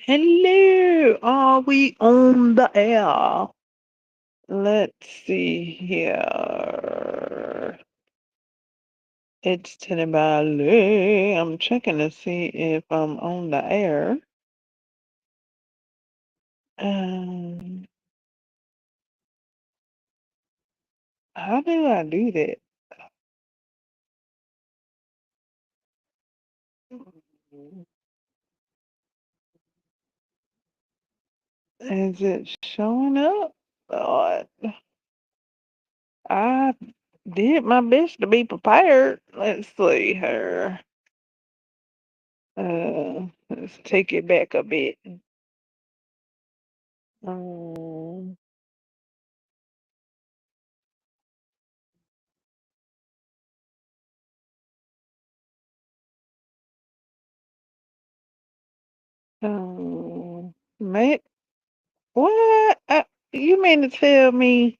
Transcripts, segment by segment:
Hello, are we on the air? Let's see here. It's Tenebale. I'm checking to see if I'm on the air. Um, how do I do that? Is it showing up? Lord, I did my best to be prepared. Let's see here. Let's take it back a bit. Um, Mate, what? You mean to tell me?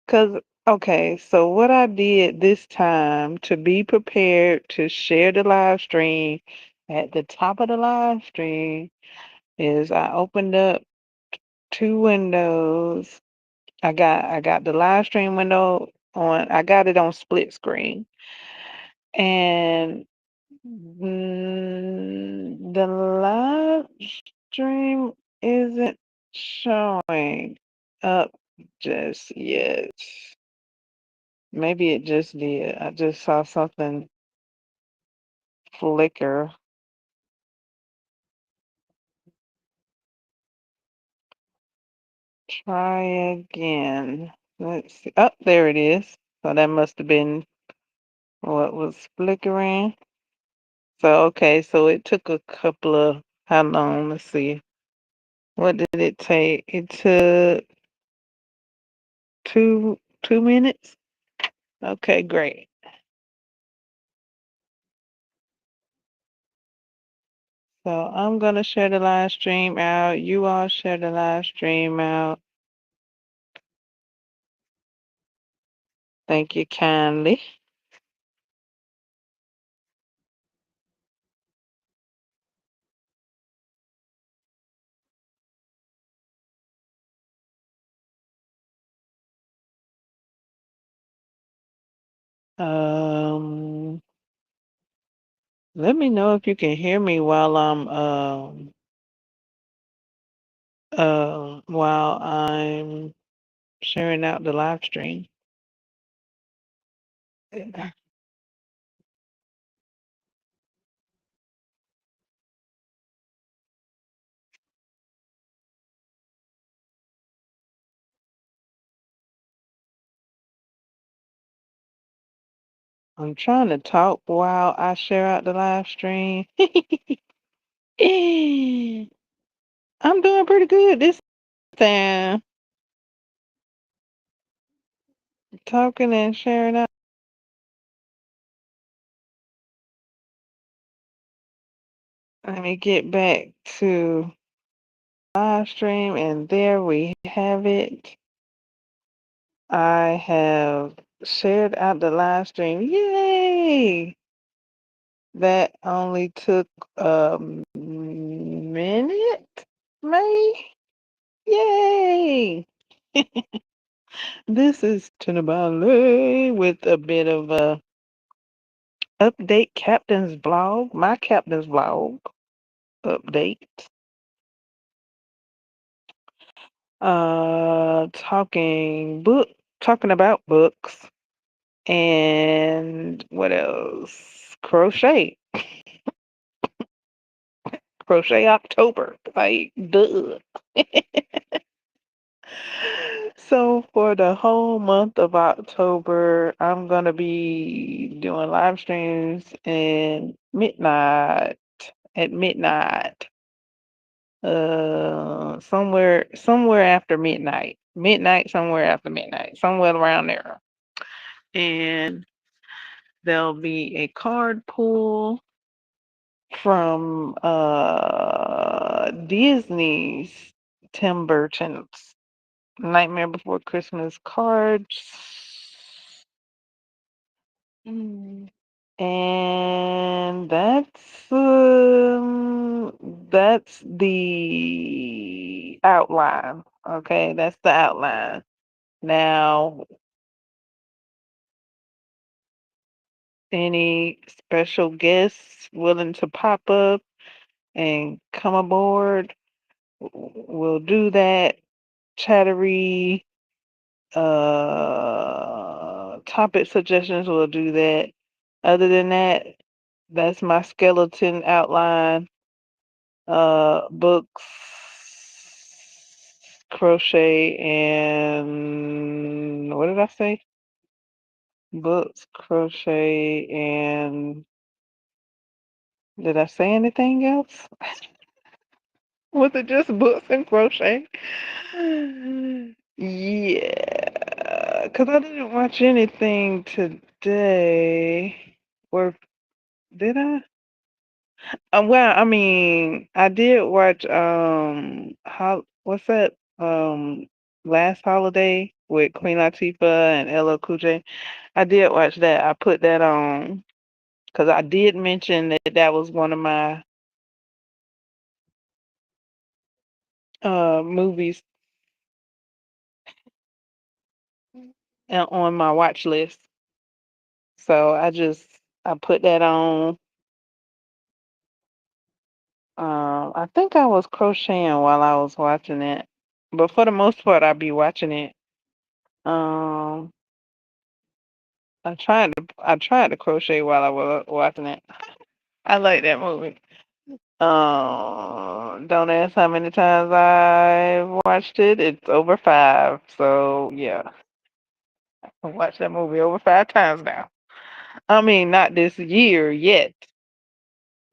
Cause okay, so what I did this time to be prepared to share the live stream at the top of the live stream is I opened up two windows. I got the live stream window on. I got it on split screen, and the live stream isn't showing up just yet. Maybe it just did. I just saw something flicker. Try again. Let's see. Oh, there it is. So that must have been what was flickering. So okay, so it took a couple of how long? Let's see. What did it take? It took two minutes. Okay, great. So I'm gonna share the live stream out. You all share the live stream out. Thank you kindly. Um, Let me know if you can hear me while I'm sharing out the live stream. I'm trying to talk while I share out the live stream. I'm doing pretty good this time. Talking and sharing out. Let me get back to live stream, and there we have it. I have shared out the live stream. Yay! That only took a minute, maybe? Yay! This is Tinabale with a bit of a update captain's blog, my captain's blog update. Talking about books and what else? Crochet October, like duh. So for the whole month of October, I'm gonna be doing live streams in midnight at midnight. Somewhere after midnight. Midnight, somewhere after midnight, somewhere around there. And there'll be a card pull from Disney's Tim Burton's Nightmare Before Christmas cards. Mm. And that's that's the outline. Okay, that's the outline. Now, any special guests willing to pop up and come aboard, we'll do that. Chattery topic suggestions, we'll do that. Other than that, that's my skeleton outline. Books, crochet, and what did I say? Books, crochet, and did I say anything else? Was it just books and crochet? Yeah, because I didn't watch anything today. Or did I? Well, I mean, I did watch how what's that? Last Holiday with Queen Latifah and LL Cool J. I did watch that. I put that on because I did mention that that was one of my movies on my watch list. So I put that on. I think I was crocheting while I was watching it, but for the most part, I'd be watching it. Um, I tried to crochet while I was watching it. I like that movie. Don't ask how many times I watched it. It's over five. So yeah, I watched that movie over 5 times now. I mean, not this year yet.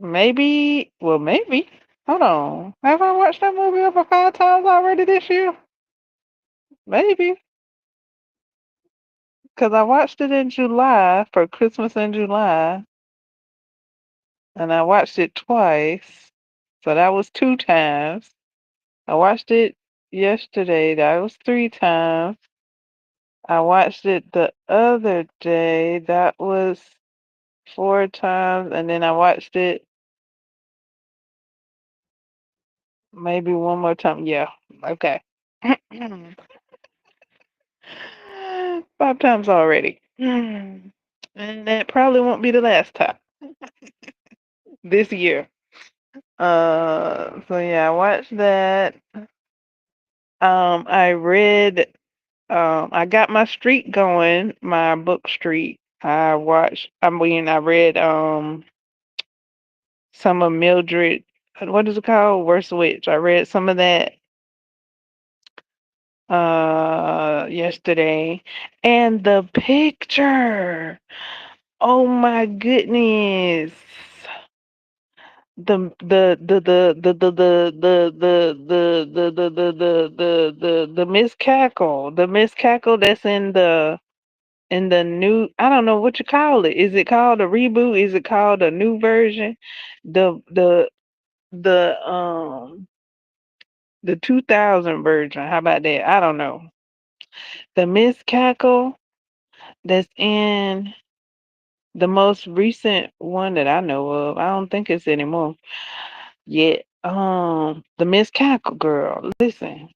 Maybe, well, maybe. Hold on. Have I watched that movie over 5 times already this year? Maybe. Because I watched it in July for Christmas in July, and I watched it twice. So that was 2 times. I watched it yesterday. That was 3 times. I watched it the other day. That was 4 times. And then I watched it maybe one more time. Yeah. Okay. 5 times already. And that probably won't be the last time this year. So yeah, I watched that. I read I got my streak going, my book streak. I read some of Mildred, what is it called? Worst Witch. I read some of that yesterday. And the picture. Oh my goodness. The Miss Cackle. The Miss Cackle that's in the new, I don't know what you call it. Is it called a reboot? Is it called a new version? The the the 2000 version. How about that? I don't know. The Miss Cackle that's in the most recent one that I know of. I don't think it's anymore. Yet. The Miss Cackle girl. Listen,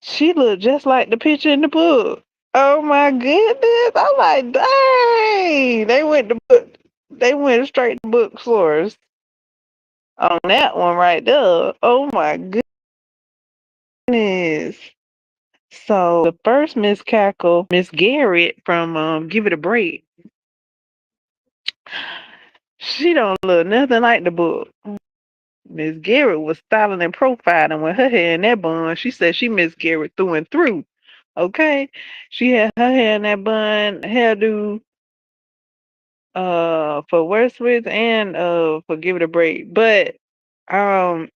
she looked just like the picture in the book. Oh my goodness. I'm like, dang. They went straight to bookstores on that one right there. Oh my goodness. So the first Miss Cackle, Miss Garrett from Give It a Break, she don't look nothing like the book. Miss Garrett was styling and profiling with her hair in that bun. She said she Miss Garrett through and through. Okay? She had her hair in that bun, hairdo, for Wordsworth and for Give It a Break. But um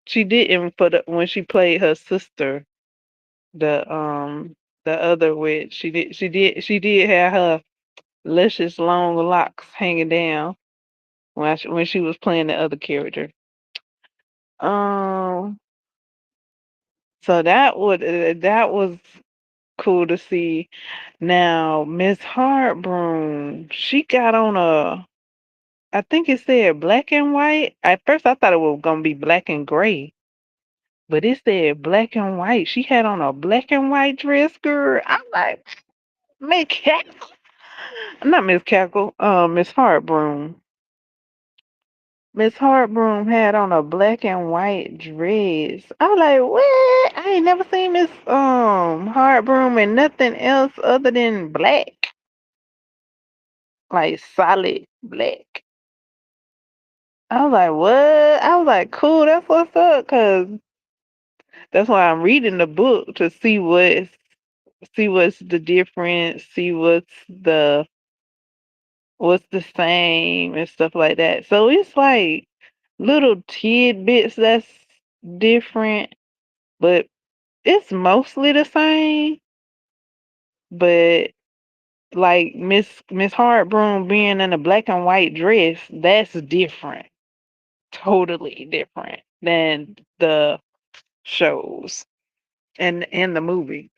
she didn't for the when she played her sister, the other witch. She did have her luscious long locks hanging down when she was playing the other character. Um so that was cool to see. Now Miss Heartbroom, she got on I think it said black and white. At first, I thought it was gonna be black and gray, but it said black and white. She had on a black and white dress, girl. I'm like, Miss Cackle, not Miss Cackle, Miss Heartbroom. Miss Heartbroom had on a black and white dress. I was like, what? I ain't never seen Miss Heartbroom in nothing else other than black, like solid black. I was like, what? I was like, cool, that's what's up, cause that's why I'm reading the book to see what's the difference, see what's the same and stuff like that. So it's like little tidbits that's different, but it's mostly the same. But like Miss Heartbroom being in a black and white dress, that's different. Totally different than the shows and the movie.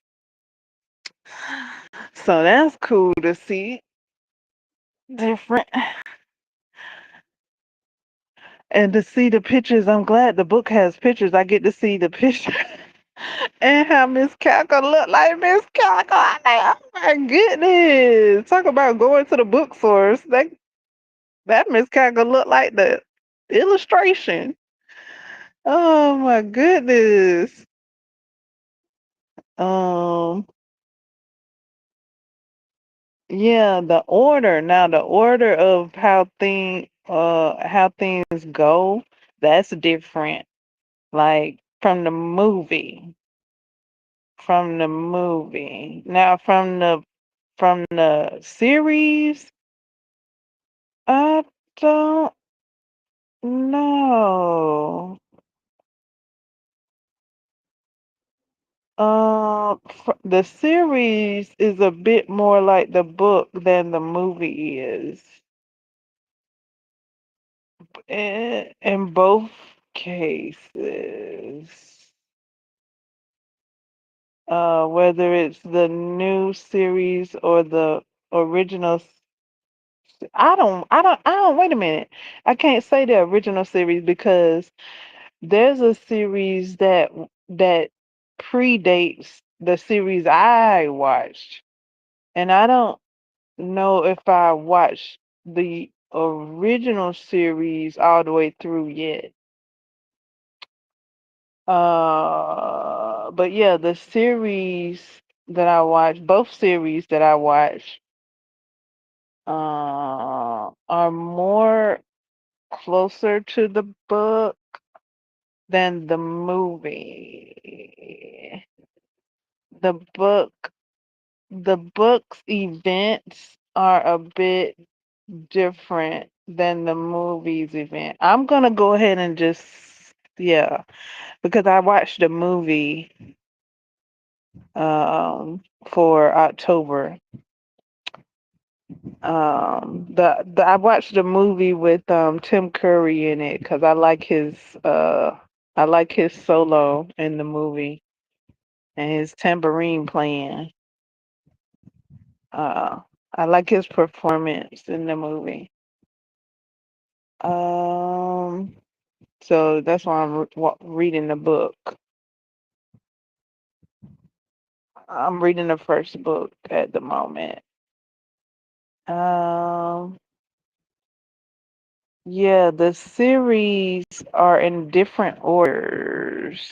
So that's cool to see. Different. And to see the pictures, I'm glad the book has pictures. I get to see the picture and how Miss Cackle look like Miss Cackle. I'm like, oh my goodness. Talk about going to the book source. That Miss Cackle look like the illustration. Oh my goodness. Um, yeah, the order. Now the order of how things go, that's different. Like from the movie. Now from the series, I don't know. The series is a bit more like the book than the movie is. In both cases, whether it's the new series or the original. I don't. Wait a minute. I can't say the original series because there's a series that predates the series I watched, and I don't know if I watched the original series all the way through yet. But yeah, the series that I watched, both series that I watched, are more closer to the book than the movie. The book, the book's events are a bit different than the movie's event. I'm gonna go ahead and just, yeah, because I watched the movie for October. I watched the movie with Tim Curry in it because I like his solo in the movie and his tambourine playing. Uh, I like his performance in the movie. Um, so that's why I'm reading the book. I'm reading the first book at the moment. Um, yeah, the series are in different orders.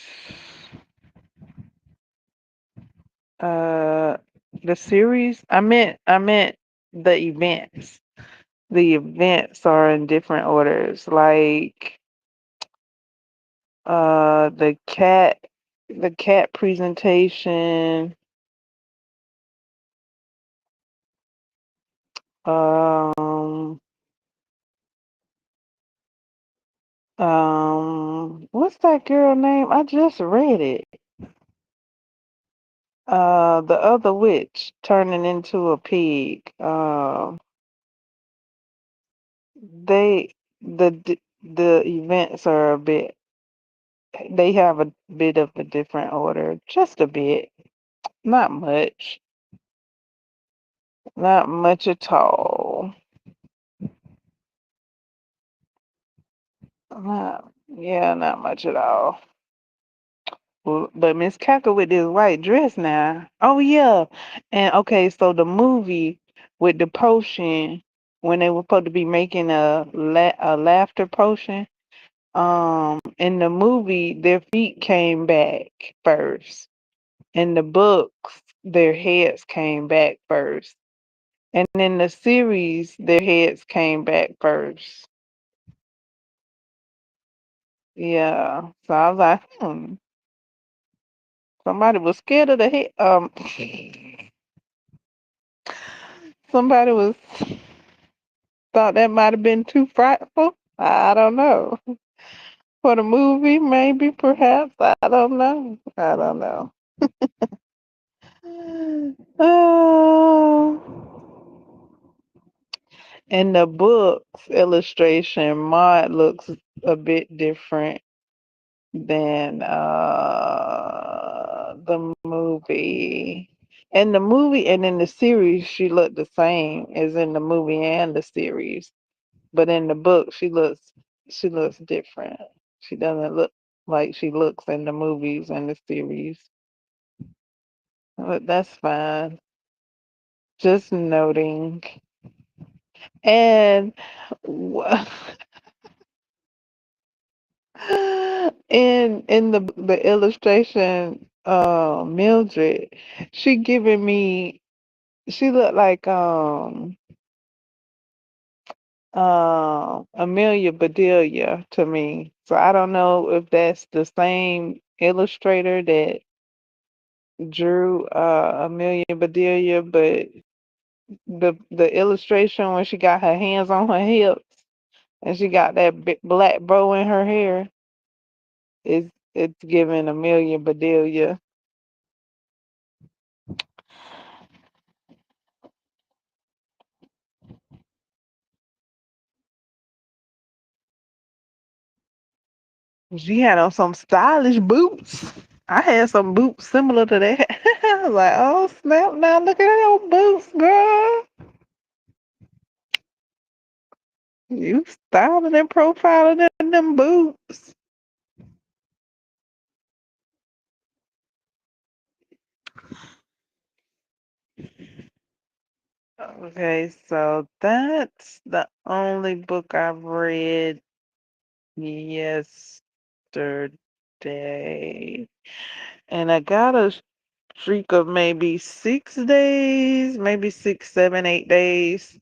Uh, the series, I meant the events. The events are in different orders. Like the cat presentation, um what's that girl name? I just read it. The other witch turning into a pig. They the events are a bit, they have a bit of a different order, just a bit. Not much. Not much at all. Yeah, not much at all. Well, but Miss Cackle with this white dress now. Oh yeah. And okay, so the movie with the potion when they were supposed to be making a laughter potion, in the movie their feet came back first. In the books, their heads came back first. And in the series, their heads came back first. Yeah. So I was like, somebody was scared of the head. Somebody was thought that might have been too frightful. I don't know. For the movie, maybe, perhaps. I don't know. I don't know. In the book's illustration, Maud looks a bit different than the movie. In the movie and in the series, she looked the same as in the movie and the series. But in the book, she looks different. She doesn't look like she looks in the movies and the series. But that's fine. Just noting. And in the illustration, Mildred, she giving me she looked like Amelia Bedelia to me. So I don't know if that's the same illustrator that drew Amelia Bedelia, but the illustration when she got her hands on her hips and she got that big black bow in her hair is it's giving Amelia Bedelia. She had on some stylish boots. I had some boots similar to that. I was like, oh snap! Now look at your boots, girl. You styling and profiling in them boots. Okay, so that's the only book I've read yesterday. And I got a streak of maybe 6 days, maybe 6, 7, 8 days.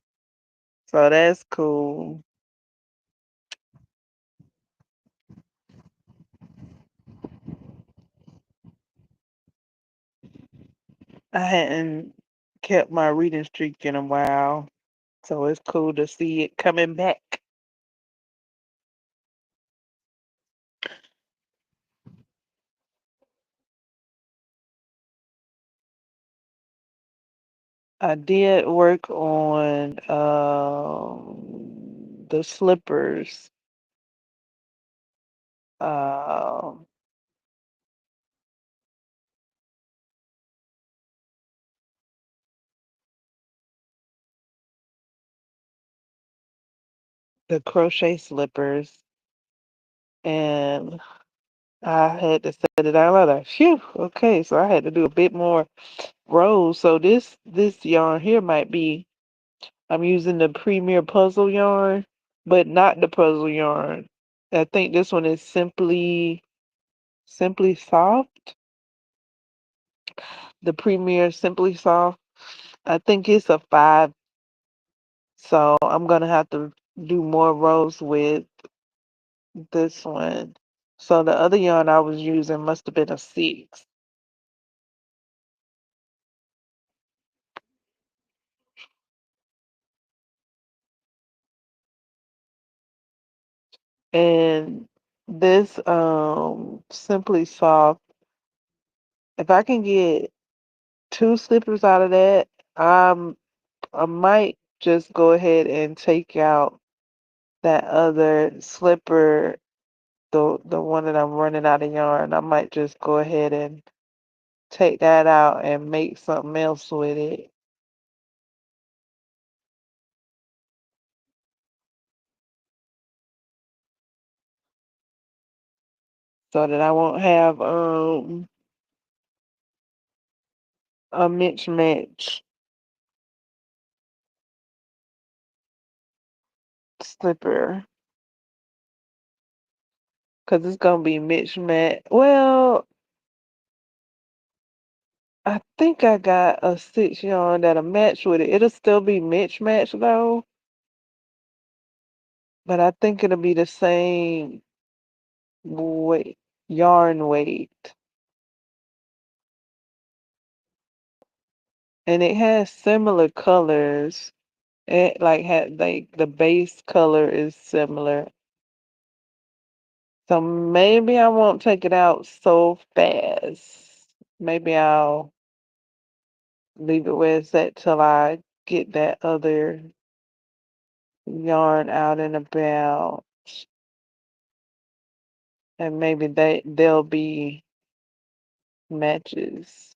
So that's cool. I hadn't kept my reading streak in a while. So it's cool to see it coming back. I did work on the slippers, um, the crochet slippers, and I had to set it out. I was like, phew, okay, so I had to do a bit more rows. So this yarn here might be I'm using the Premier Puzzle yarn, but not the puzzle yarn. I think this one is simply soft. The Premier Simply Soft. I think it's a 5, so I'm gonna have to do more rows with this one. So the other yarn I was using must have been a 6. And this Simply Soft, if I can get 2 slippers out of that, I might just go ahead and take out that other slipper, the one that I'm running out of yarn. I might just go ahead and take that out and make something else with it. so that I won't have a mismatch slipper because it's gonna be mismatch. Well, I think I got a 6 yarn that'll match with it. It'll still be mismatch though, but I think it'll be the same weight, yarn weight, and it has similar colors. It like had like the base color is similar. So maybe I won't take it out so fast. Maybe I'll leave it where it's at till I get that other yarn out and about. And maybe they'll be matches.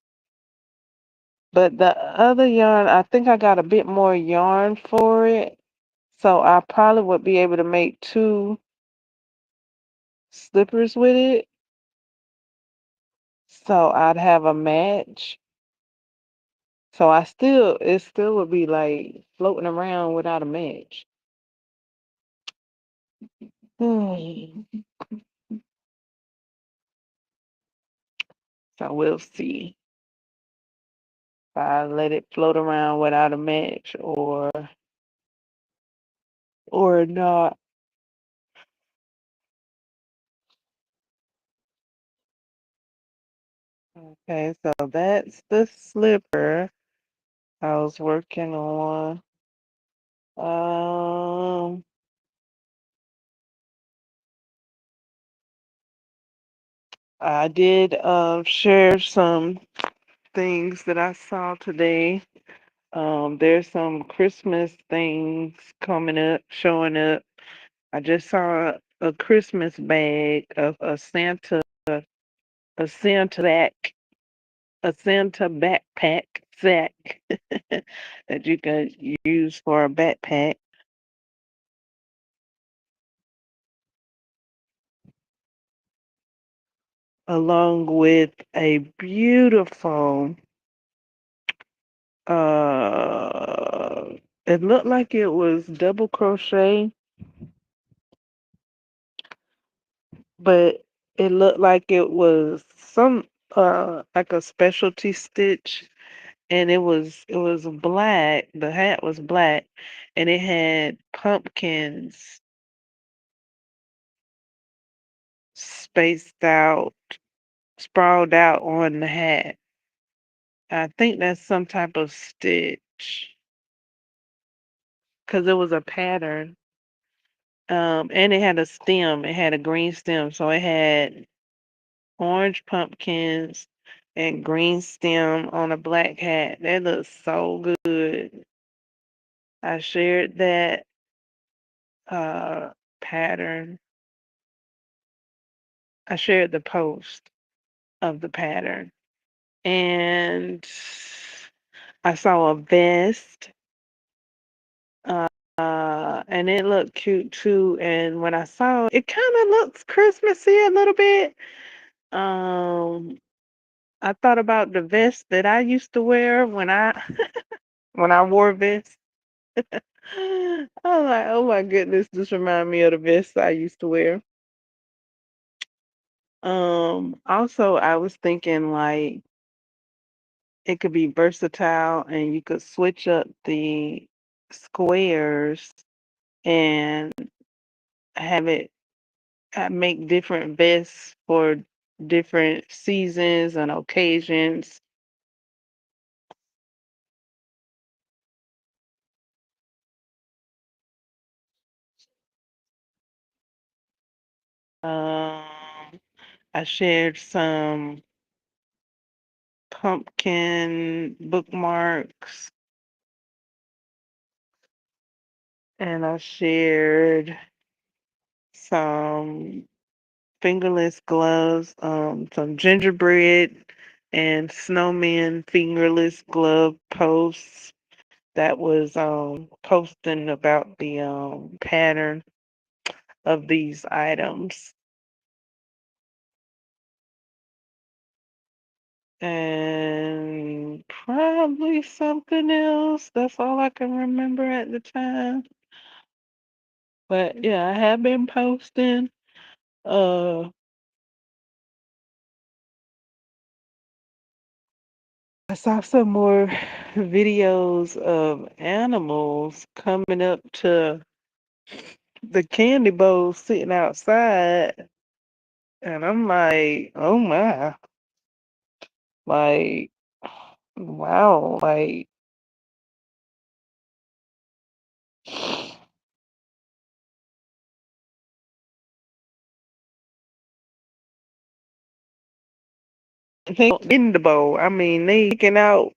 But the other yarn, I think I got a bit more yarn for it. So I probably would be able to make two slippers with it. So I'd have a match. So it still would be like floating around without a match. Hmm. So we'll see if I let it float around without a match or not. Okay, so that's the slipper I was working on. Um, I did share some things that I saw today. There's some Christmas things coming up, showing up. I just saw a Christmas bag of a Santa back, a Santa backpack sack that you can use for a backpack, along with a beautiful, uh, it looked like it was double crochet, but it looked like it was like a specialty stitch, and it was black. The hat was black, and it had pumpkins spaced out, sprawled out on the hat. I think that's some type of stitch because it was a pattern. And it had a stem. It had a green stem, so it had orange pumpkins and green stem on a black hat. That looks so good. I shared that uh pattern. I shared the post of the pattern. And I saw a vest, and it looked cute too. And when I saw it, it kind of looks Christmassy a little bit. Um, I thought about the vest that I used to wear when I when I wore vests. I'm like, oh my goodness, this reminds me of the vest I used to wear. Also I was thinking like it could be versatile and you could switch up the squares and have it make different vests for different seasons and occasions. Um, I shared some pumpkin bookmarks and I shared some fingerless gloves, some gingerbread and snowman fingerless glove posts that was posting about the pattern of these items. and probably something else. That's all I can remember at the time. But yeah, I have been posting. Uh, I saw some more videos of animals coming up to the candy bowl sitting outside, and I'm like, oh my, like, wow, like, they in the bowl. I mean, they picking out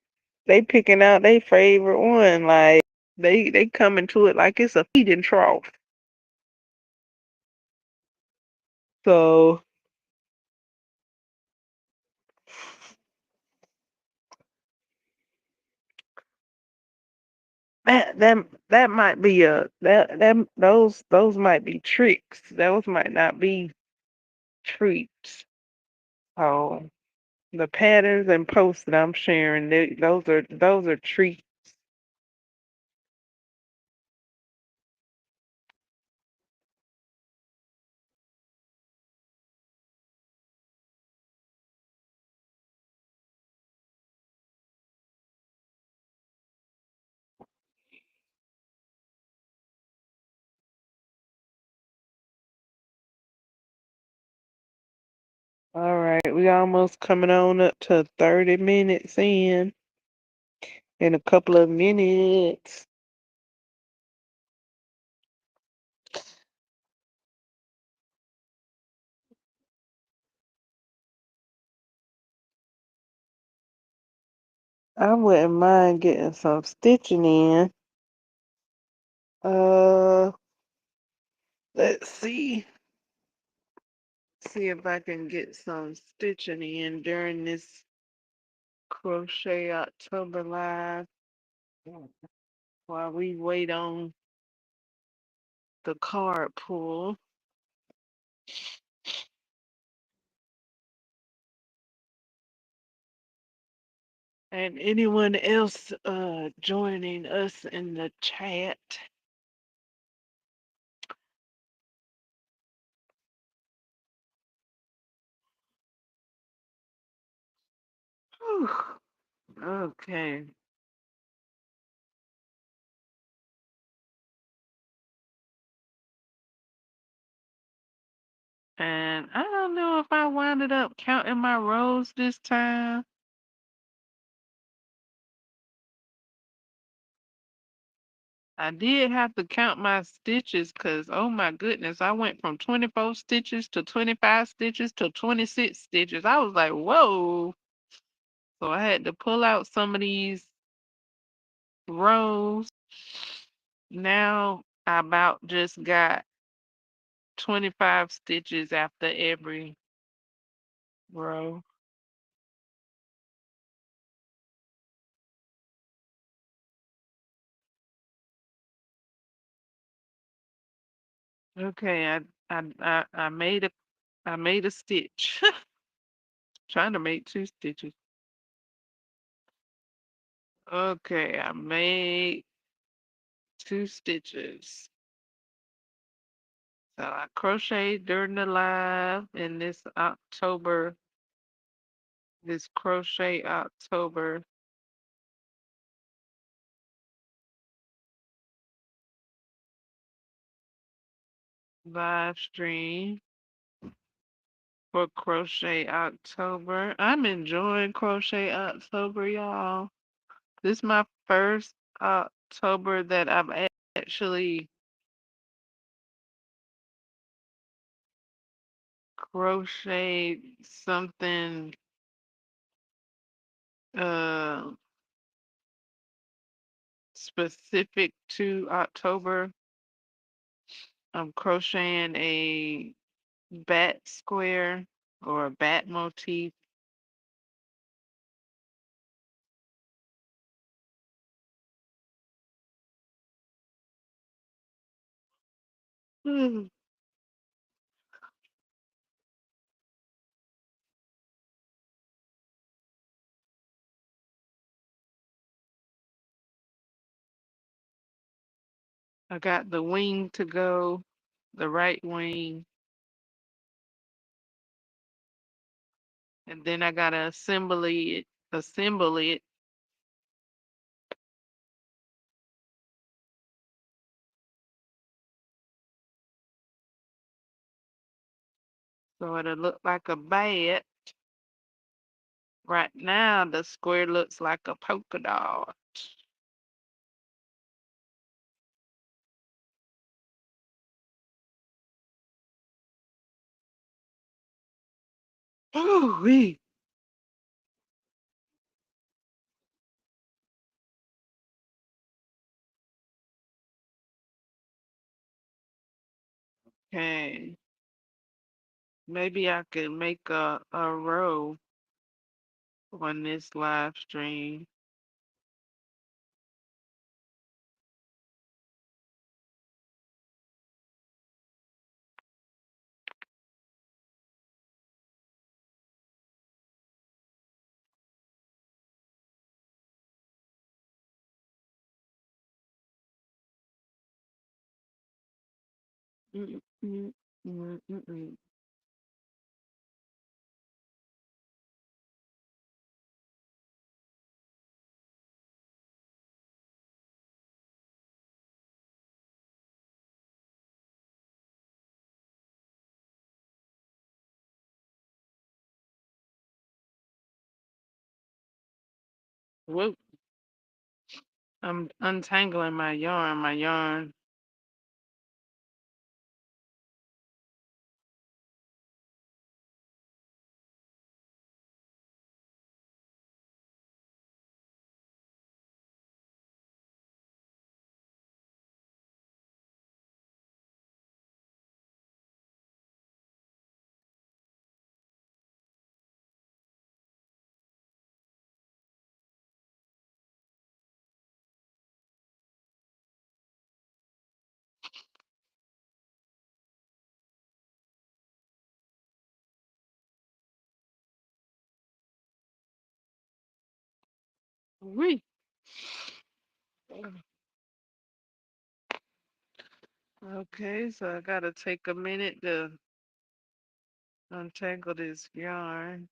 their favorite one. Like they coming to it like it's a feeding trough. So that might be those might be tricks. Those might not be treats. So the patterns and posts that I'm sharing, those are treats. All right, we almost coming on up to 30 minutes in a couple of minutes. I wouldn't mind getting some stitching in. Uh, let's see if I can get some stitching in during this crochet October live while we wait on the card pull. And anyone else joining us in the chat. Whew. Okay. And I don't know if I wound up counting my rows this time. I did have to count my stitches because, oh my goodness, I went from 24 stitches to 25 stitches to 26 stitches. I was like, whoa. So I had to pull out some of these rows. Now I about just got 25 stitches after every row. Okay, I made a stitch. Trying to make two stitches. Okay, I made two stitches. So I crocheted during the live in this crochet October live stream for crochet October. I'm enjoying crochet October, y'all. This is my first October that I've actually crocheted something uh specific to October. I'm crocheting a bat square or a bat motif. I got the wing to go, the right wing, and then I gotta assemble it so it'll look like a bat. Right now, the square looks like a polka dot. Ooh-wee. Okay, maybe I could make a row on this live stream. Mm, mm, mm, mm, mm. Whoop. I'm untangling my yarn. My yarn Wee. Okay, so I gotta take a minute to untangle this yarn.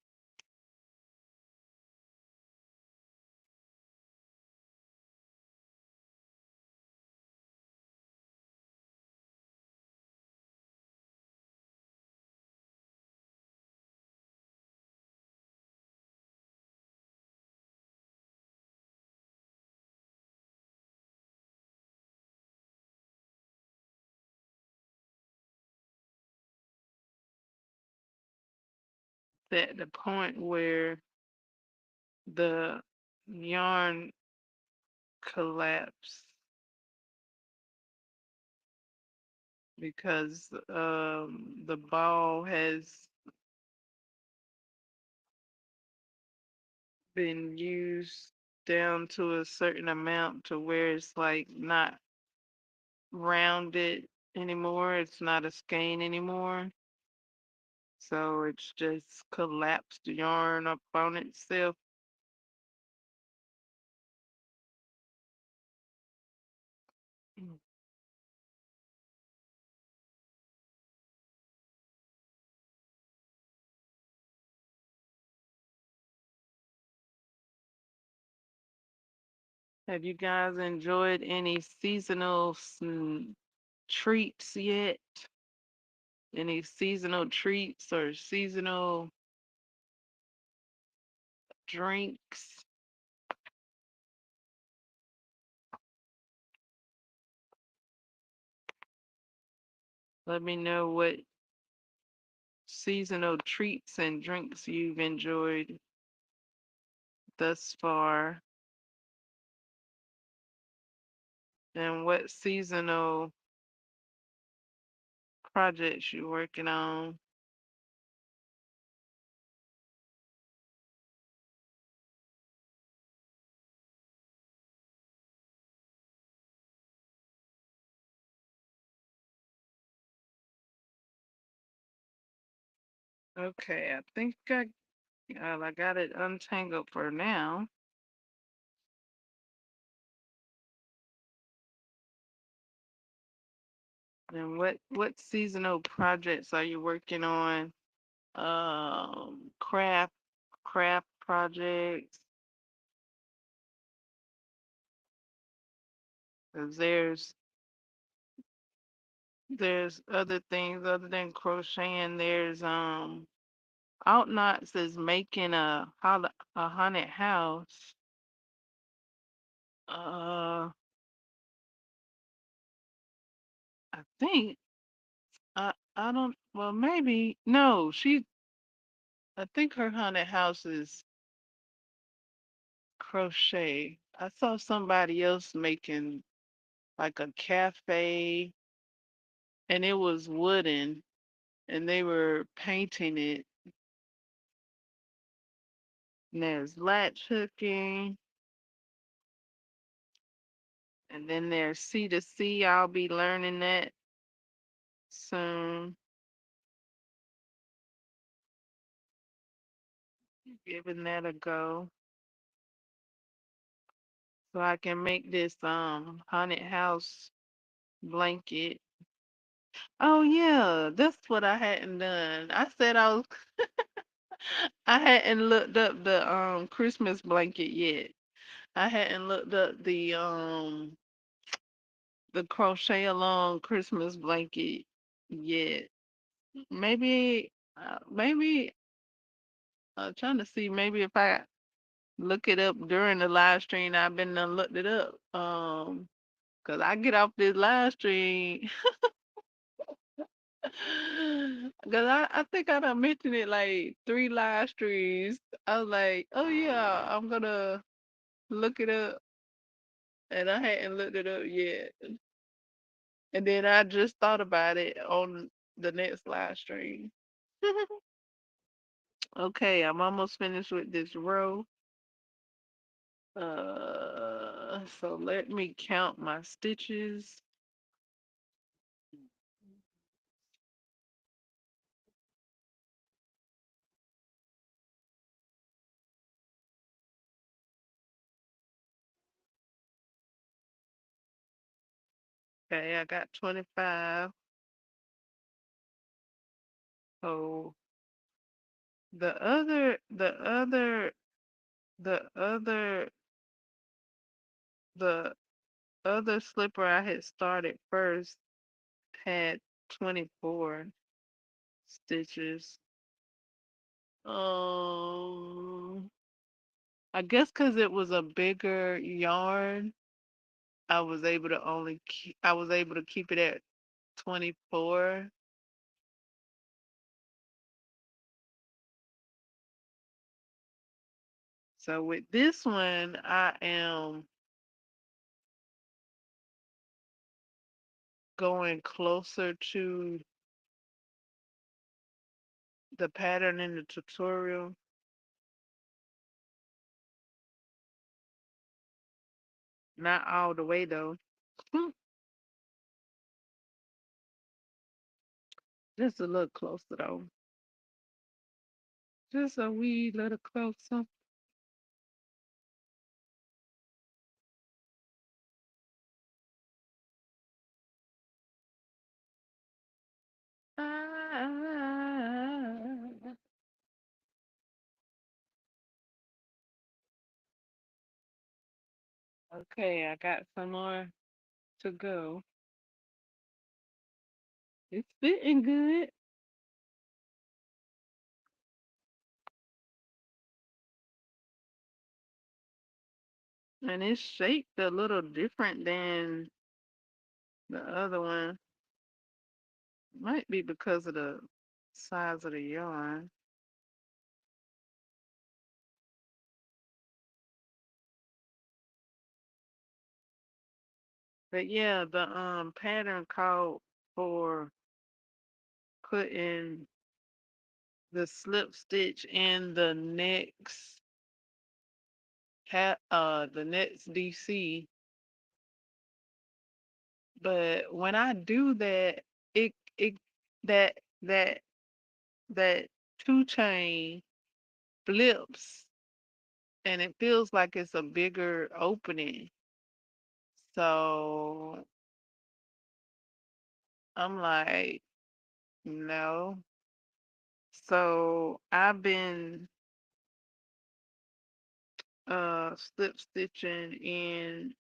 At the point where the yarn collapsed because the ball has been used down to a certain amount to where it's like not rounded anymore. It's not a skein anymore. So it's just collapsed yarn up on itself. Have you guys enjoyed any seasonal treats yet? Any seasonal treats or seasonal drinks? Let me know what seasonal treats and drinks you've enjoyed thus far, and what seasonal projects you're working on. Okay, I think I got it untangled for now. And what seasonal projects are you working on? Craft projects. 'Cause there's other things other than crocheting. There's Outknots is making a haunted house. Uh, I think I don't. Well, maybe no. I think her haunted house is crochet. I saw somebody else making like a cafe, and it was wooden, and they were painting it. And there's latch hooking, and then there's C to C. I'll be learning that soon, giving that a go, so I can make this haunted house blanket. Oh yeah, that's what I hadn't done. I hadn't looked up the Christmas blanket yet. I hadn't looked up the crochet along Christmas blanket yet. Maybe trying to see maybe if I look it up during the live stream. I've been done looked it up. 'Cause I get off this live stream. 'Cause I think I done mentioned it like 3 live streams. I was like, oh yeah, I'm gonna look it up, and I hadn't looked it up yet. And then I just thought about it on the next live stream. Okay, I'm almost finished with this row. So let me count my stitches. Okay, I got 25. So the other, the other, the other, the other slipper I had started first had 24 stitches. Um, I guess because it was a bigger yarn, I was able to keep it at 24. So with this one, I am going closer to the pattern in the tutorial. Not all the way though. Just a little closer though. Just a wee little closer. Ah, okay, I got some more to go. It's fitting good. And it's shaped a little different than the other one. Might be because of the size of the yarn. But yeah, the pattern called for putting the slip stitch in the next DC. But when I do that, it that that that two chain flips, and it feels like it's a bigger opening. So I'm like, no. So slip stitching in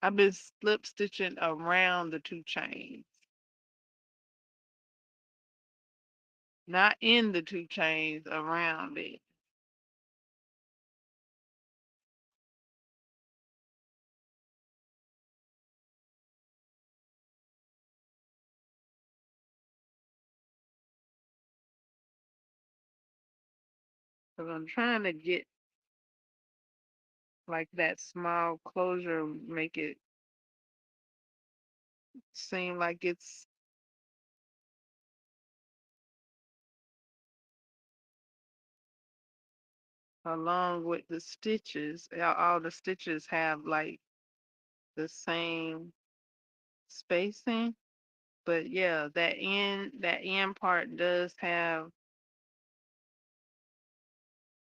I've been slip stitching around the two chains, not in the two chains, around it. Because I'm trying to get like that small closure, make it seem like it's along with the stitches. All the stitches have like the same spacing. But yeah, that end part does have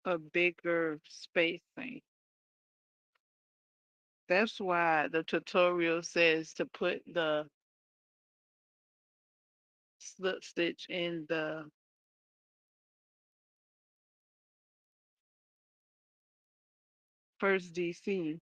a bigger spacing. That's why the tutorial says to put the slip stitch in the first DC.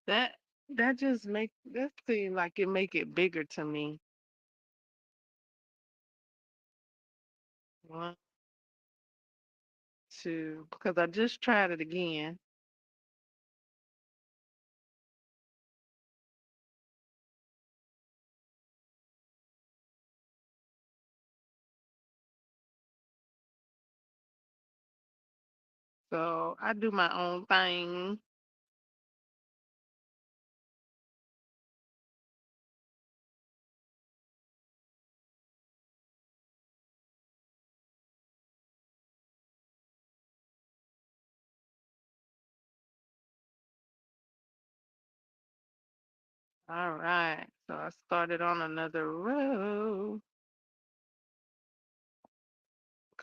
That that just make that seem like it make it bigger to me. One, two, because I just tried it again. So I do my own thing. All right. So I started on another row.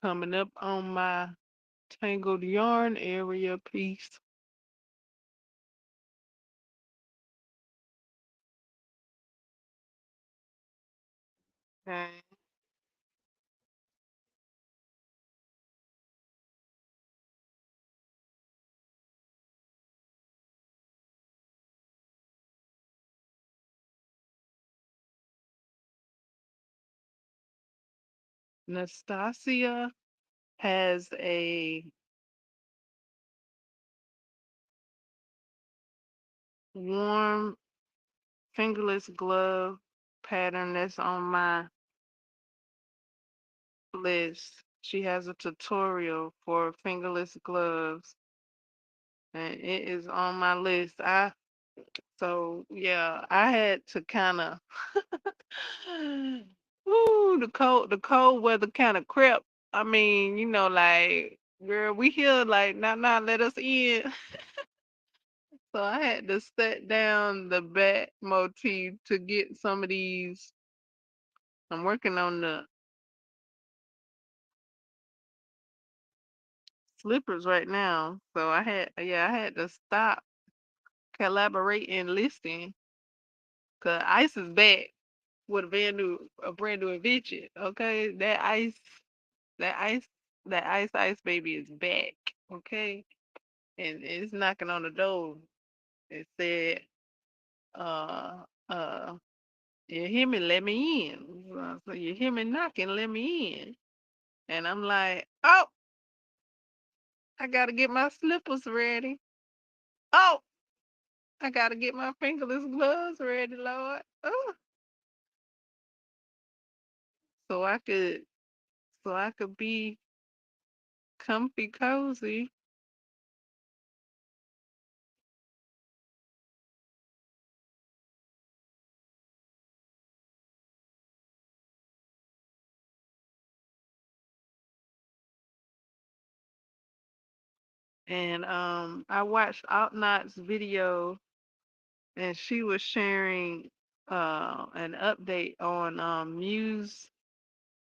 Coming up on my tangled yarn area piece. Okay. Nastasia has a warm fingerless glove pattern that's on my list. She has a tutorial for fingerless gloves, and it is on my list. So yeah, I had to kind of ooh, the cold weather kind of crept. I mean, like, girl, we here, like, not let us in. So I had to set down the back motif to get some of these. I'm working on the slippers right now. So I had to stop collaborating and listening because Ice is back with a brand new invention. Okay, that ice, that ice baby is back. Okay, and it's knocking on the door. It said, uh, uh, you hear me? Let me in. So you hear me knocking? Let me in. And I'm like, oh, I gotta get my slippers ready. Oh, I gotta get my fingerless gloves ready, Lord. Oh, so I could, so I could be comfy, cozy. And I watched Outnot's video, and she was sharing an update on Muse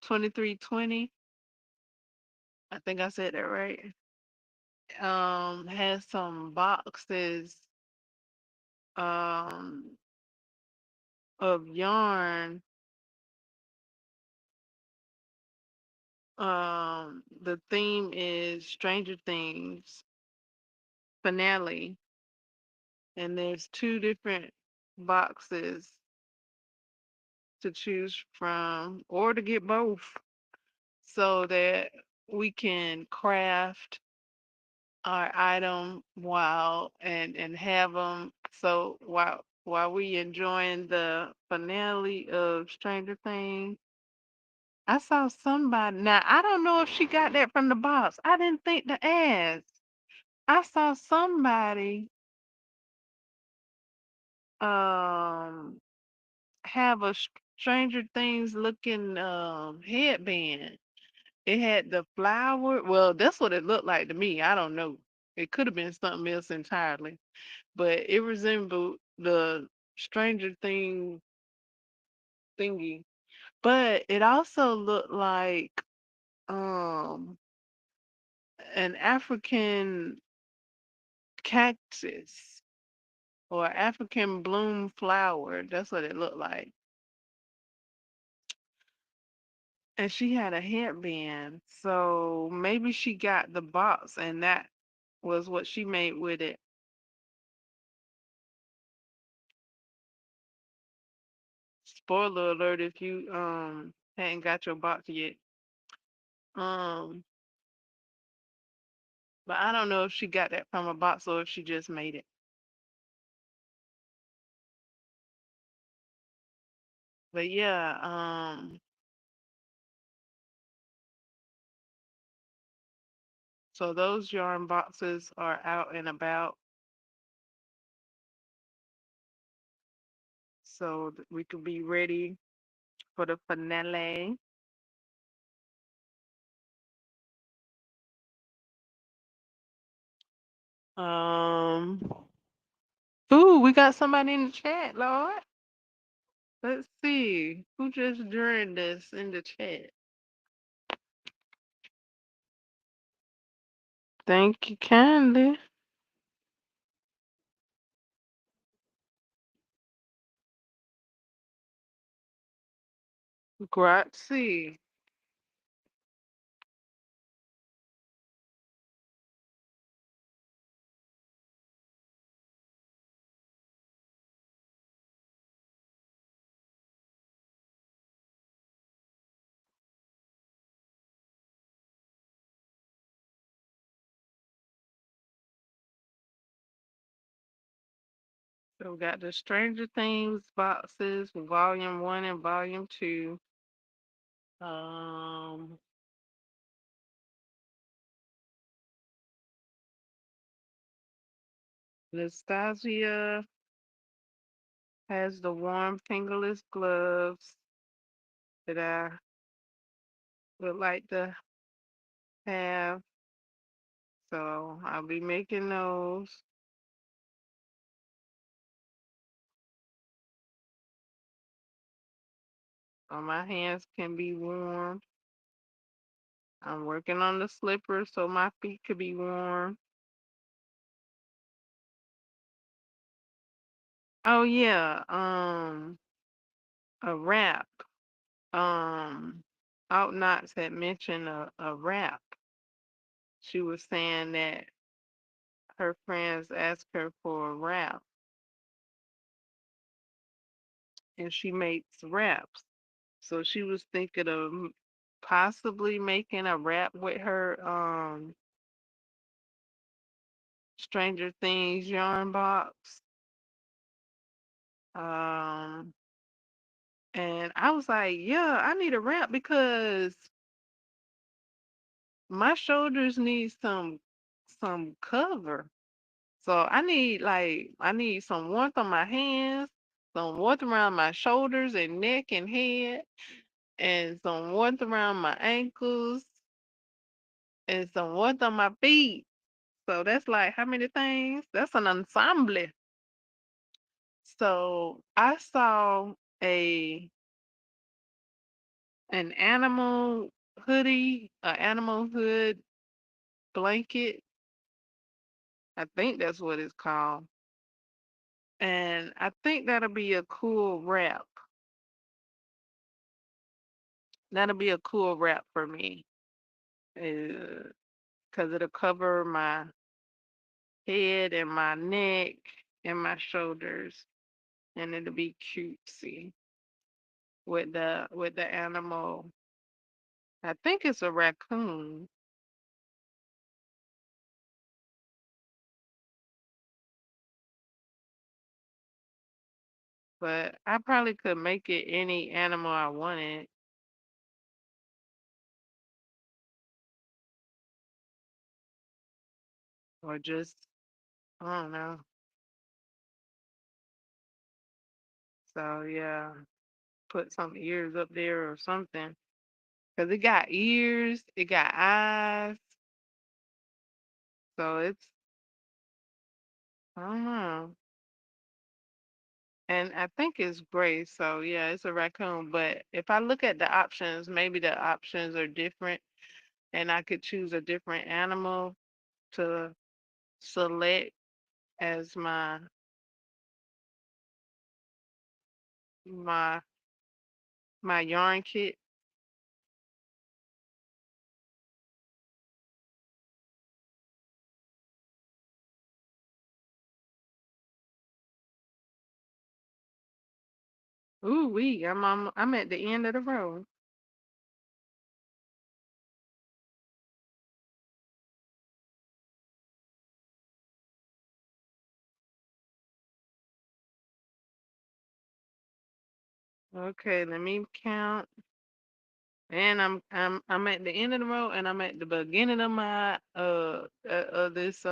2320. I think I said that right. Has some boxes um of yarn. The theme is Stranger Things finale, and there's two different boxes to choose from, or to get both, so that we can craft our item while and have them. So while we enjoying the finale of Stranger Things, I saw somebody. Now I don't know if she got that from the box. I didn't think to ask. I saw somebody um have a Stranger Things looking headband. It had the flower. Well, that's what it looked like to me. I don't know. It could have been something else entirely, but it resembled the Stranger Thing thingy. But it also looked like um an African cactus or African bloom flower. That's what it looked like. And she had a headband. So maybe she got the box and that was what she made with it. Spoiler alert if you hadn't got your box yet. Um but I don't know if she got that from a box or if she just made it. But yeah, so those yarn boxes are out and about so that we could be ready for the finale. Um Ooh, we got somebody in the chat, Lord. Let's see who just joined us in the chat. Thank you kindly. Grazie. So we got the Stranger Things boxes, volume one and volume two. Um, Nastasia has the warm fingerless gloves that I would like to have. So I'll be making those so my hands can be warm. I'm working on the slippers so my feet could be warm. Oh yeah, a wrap. Um, Out Knox had mentioned a wrap. She was saying that her friends asked her for a wrap, and she makes wraps. So she was thinking of possibly making a wrap with her Stranger Things yarn box. Um, and I was like, yeah, I need a wrap because my shoulders need some cover. So I need some warmth on my hands, some warmth around my shoulders and neck and head, and some warmth around my ankles, and some warmth on my feet. So that's like how many things? That's an ensemble. So I saw a an animal hoodie, an animal hood blanket. I think that's what it's called. And I think that'll be a cool wrap. That'll be a cool wrap for me. Because it'll cover my head and my neck and my shoulders. And it'll be cutesy with the animal. I think it's a raccoon, but I probably could make it any animal I wanted, or just I don't know. So yeah, put some ears up there or something. Cause it got ears, it got eyes, so it's I don't know. And I think it's gray, so yeah, it's a raccoon. But if I look at the options, maybe the options are different, and I could choose a different animal to select as my my yarn kit. Ooh wee, I'm at the end of the road. Okay, let me count. And I'm at the end of the road, and I'm at the beginning of my this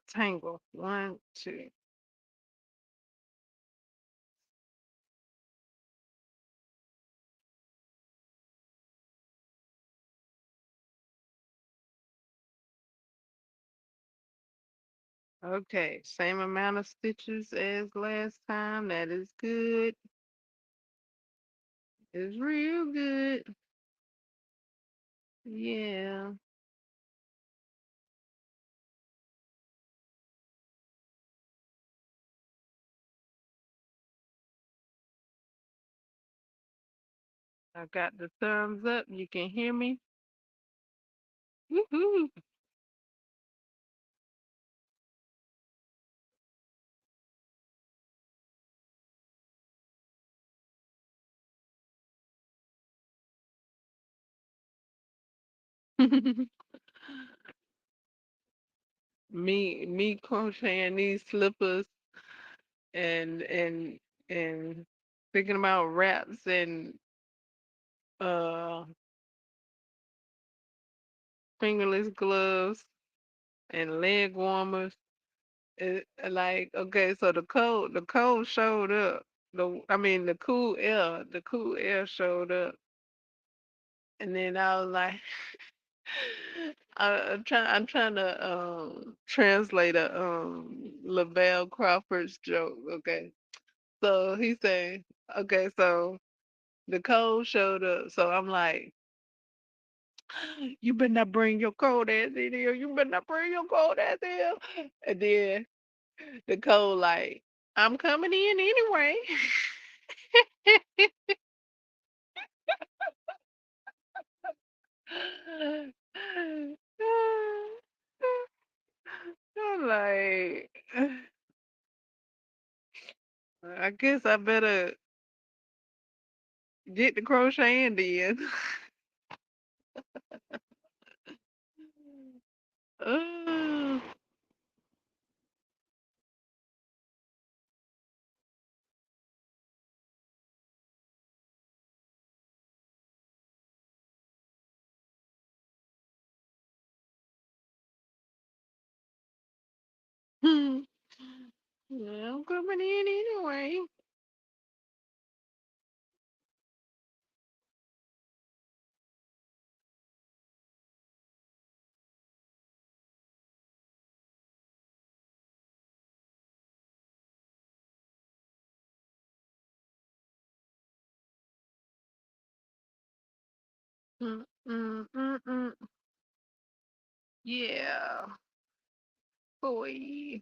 tangle. One, two. Okay, same amount of stitches as last time. That is good. It's real good. Yeah. I got the thumbs up. You can hear me. Woohoo. Me crocheting these slippers and and thinking about wraps and uh fingerless gloves and leg warmers. Like okay, so the cold showed up. The cool air showed up, and then I was like, I'm trying to translate a Lavelle Crawford's joke. Okay, so he said, okay, so The cold showed up. So I'm like, you better not bring your cold ass in here. You better not bring your cold ass in here. And then the cold like, I'm coming in anyway. I'm like, I guess I better get the crocheting then. Uh, yeah, I'm coming in anyway. Mm, mm, mm, mm. Yeah, boy.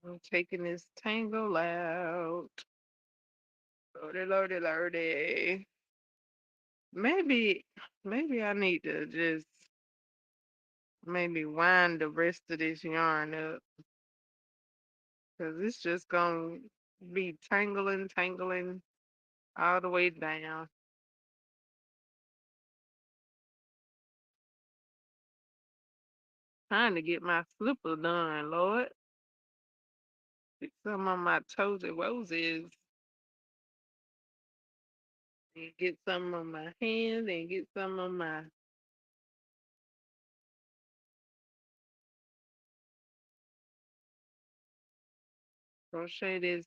I'm taking this tangle out. Lordy, lordy, lordy. Maybe, maybe I need to just maybe wind the rest of this yarn up because it's just gonna be tangling, tangling all the way down. Trying to get my slipper done, Lord. Get some of my toesy roses and get some of my hands and get some of my crochet this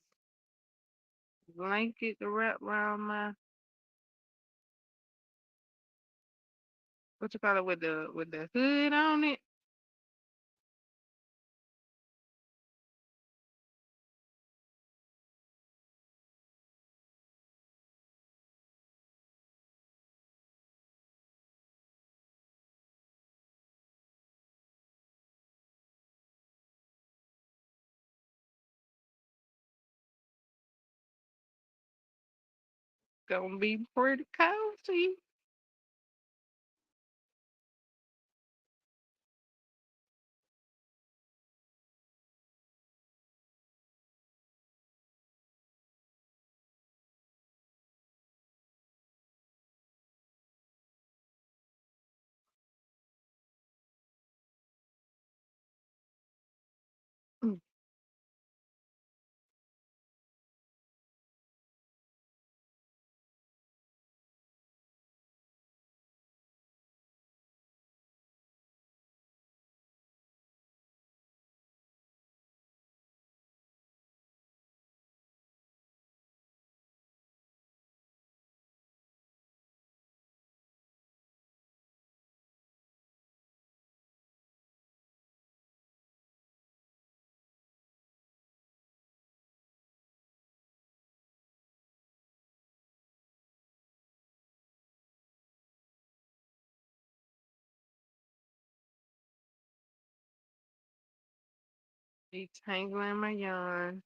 blanket to wrap around my what you call it with the hood on it. Gonna be pretty cozy. Mm. Detangling my yarn.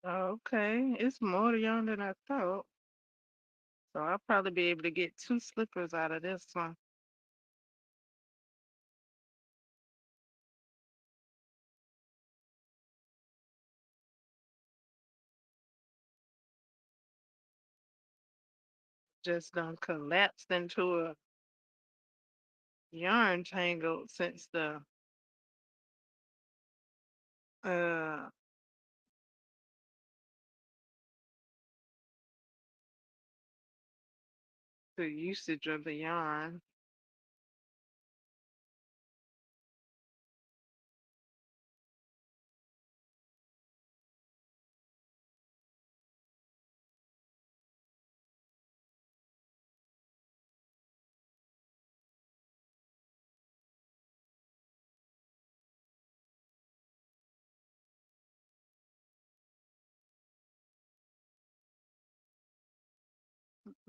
Okay, it's more yarn than I thought. So I'll probably be able to get two slippers out of this one. just done collapsed into a yarn tangle since uh the usage of the yarn.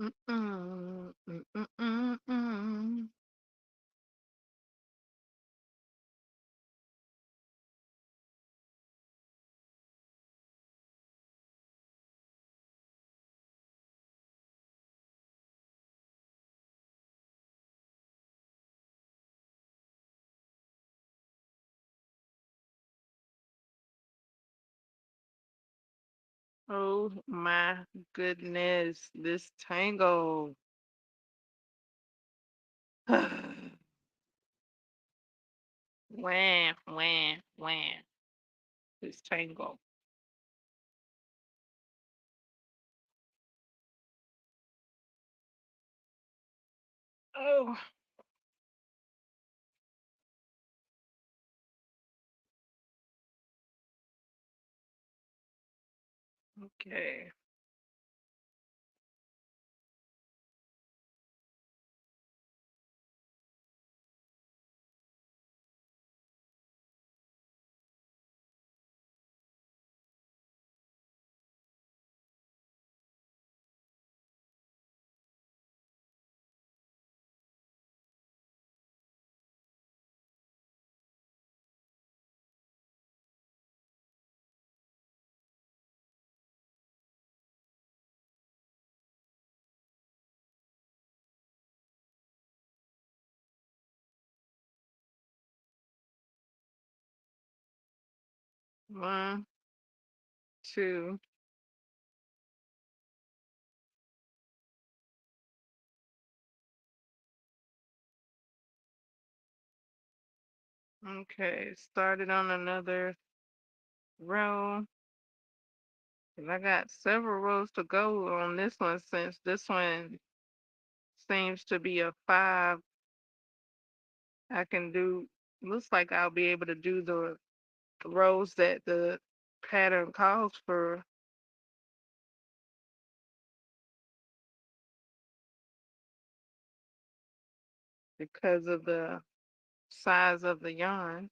Mm-mm, mm-mm-mm-mm. Oh my goodness, this tangle. Wham, wham, wham. This tangle. Oh, okay. One, two. Okay, started on another row. And I got several rows to go on this one since this one seems to be a five. I can do, looks like I'll be able to do the rows that the pattern calls for because of the size of the yarn.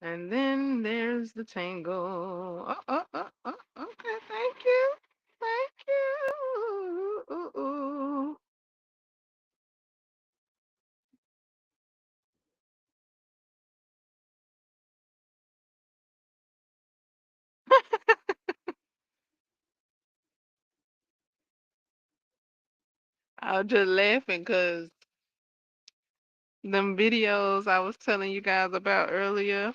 And then there's the tangle. Okay, thank you. Thank you. Ooh, ooh. I was just laughing because them videos I was telling you guys about earlier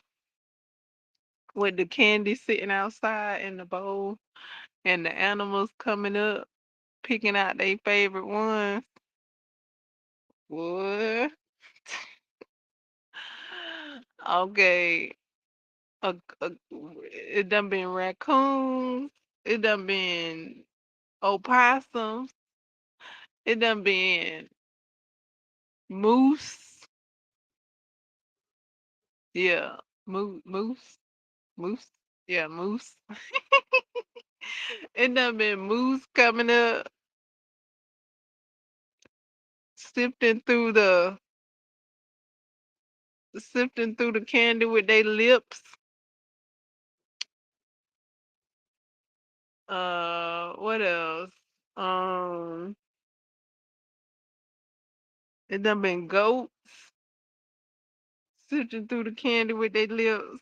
with the candy sitting outside in the bowl and the animals coming up picking out their favorite ones. What? Okay. Uh, uh, it done been raccoons. It done been opossums. It done been moose. Yeah, moose, moose. Yeah, moose. It done been moose coming up, sifting through the candy with their lips. What else? Um, it done been goats sifting through the candy with their lips.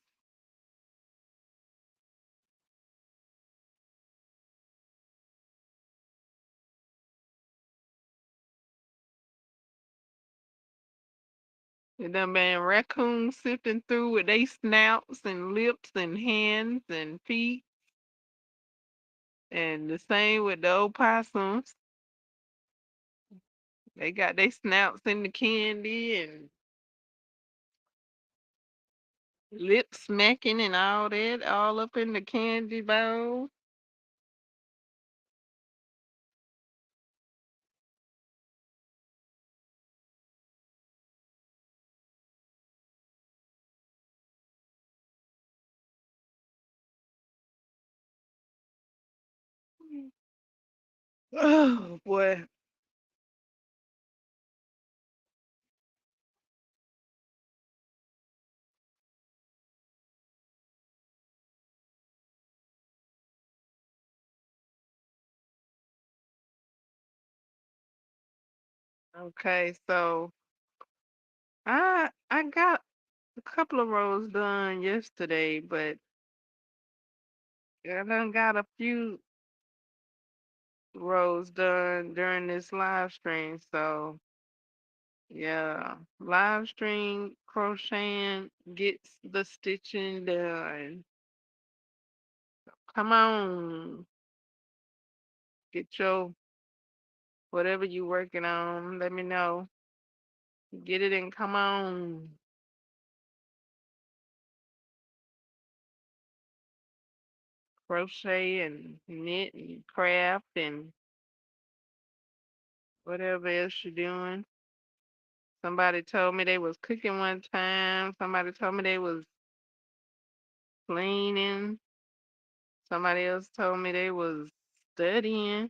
It done been raccoons sifting through with their snouts and lips and hands and feet And the same with the opossums. They got their snouts in the candy and lip smacking and all that, all up in the candy bowl. Oh boy. Okay, so I got a couple of rows done yesterday, but I done got a few rows done during this live stream. So yeah, live stream crocheting gets the stitching done. Come on, get your whatever you working on. Let me know. Get it and come on. Crochet and knit and craft and whatever else you're doing. Somebody told me they was cooking one time. Somebody told me they was cleaning. Somebody else told me they was studying.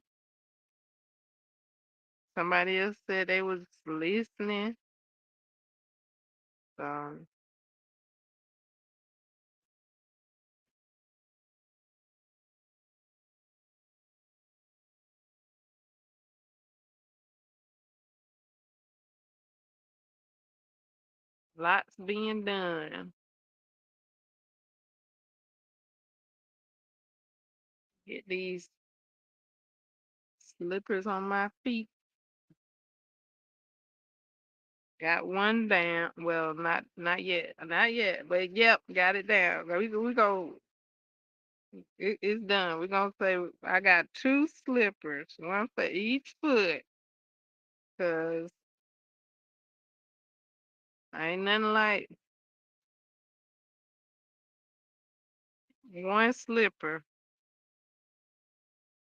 Somebody else said they was listening. So lots being done. Get these slippers on my feet. Got one down. Well, not yet, not yet. But yep, got it down. We go. It's done. We're gonna say I got two slippers, one for each foot, 'cause ain't nothing like one slipper,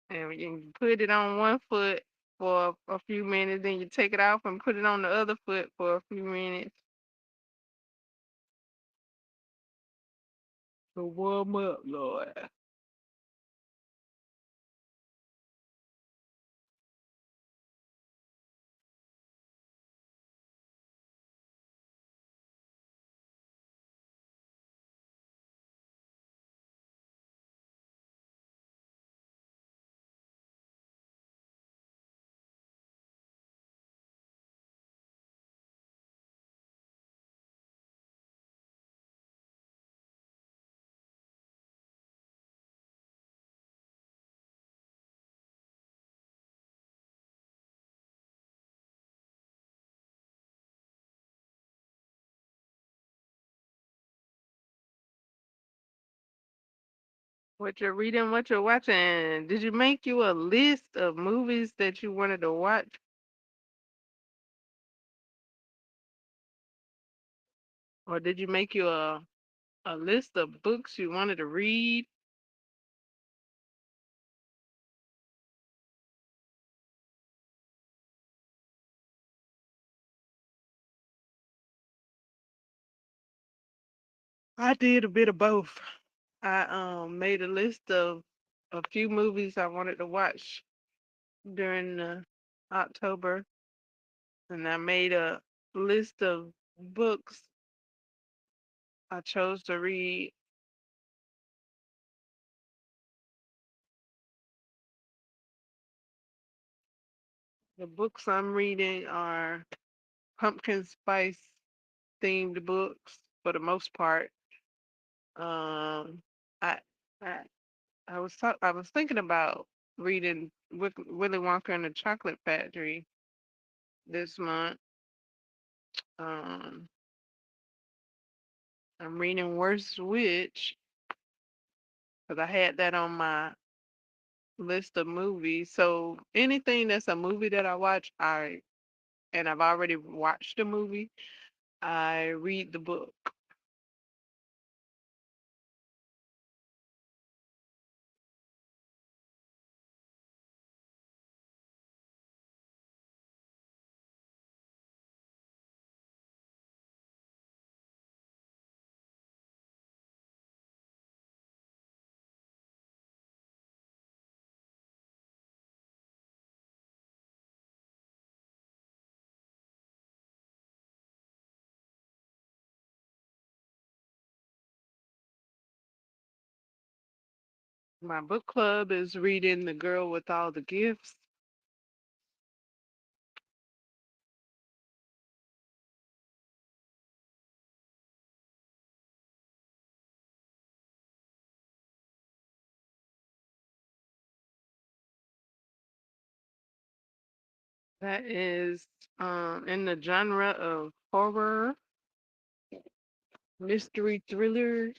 and you put it on one foot for a few minutes, then you take it off and put it on the other foot for a few minutes to warm up, Lord. What you're reading, what you're watching. Did you make you a list of movies that you wanted to watch, or did you make you a list of books you wanted to read? I did a bit of both. I made a list of a few movies I wanted to watch during October, and I made a list of books I chose to read. The books I'm reading are pumpkin spice themed books for the most part. Um, I I, I was thinking about reading Willy Wonka and the Chocolate Factory this month. Um, I'm reading Worst Witch because I had that on my list of movies. So anything that's a movie that I watch, I've already watched the movie, I read the book. My book club is reading The Girl with All the Gifts. That is in the genre of horror, mystery thriller.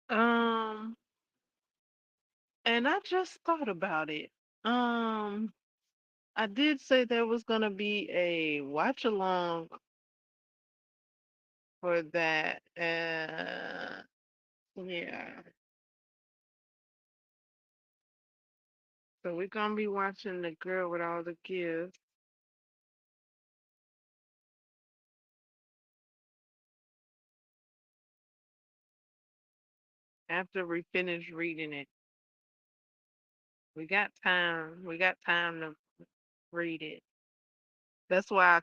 Um, and I just thought about it. Um, I did say there was gonna be a watch along for that. Yeah. So we're gonna be watching The Girl with All the Gifts after we finish reading it. We got time. We got time to read it. That's why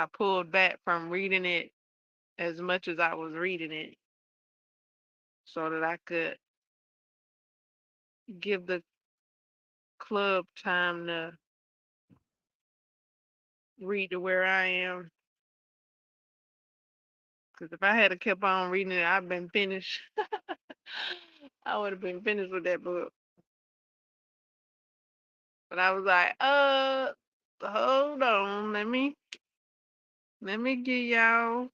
I pulled back from reading it as much as I was reading it so that I could give the club time to read to where I am. Because if I had kept on reading it, I'd been finished. I would have been finished with that book. But I was like, hold on, let me get y'all.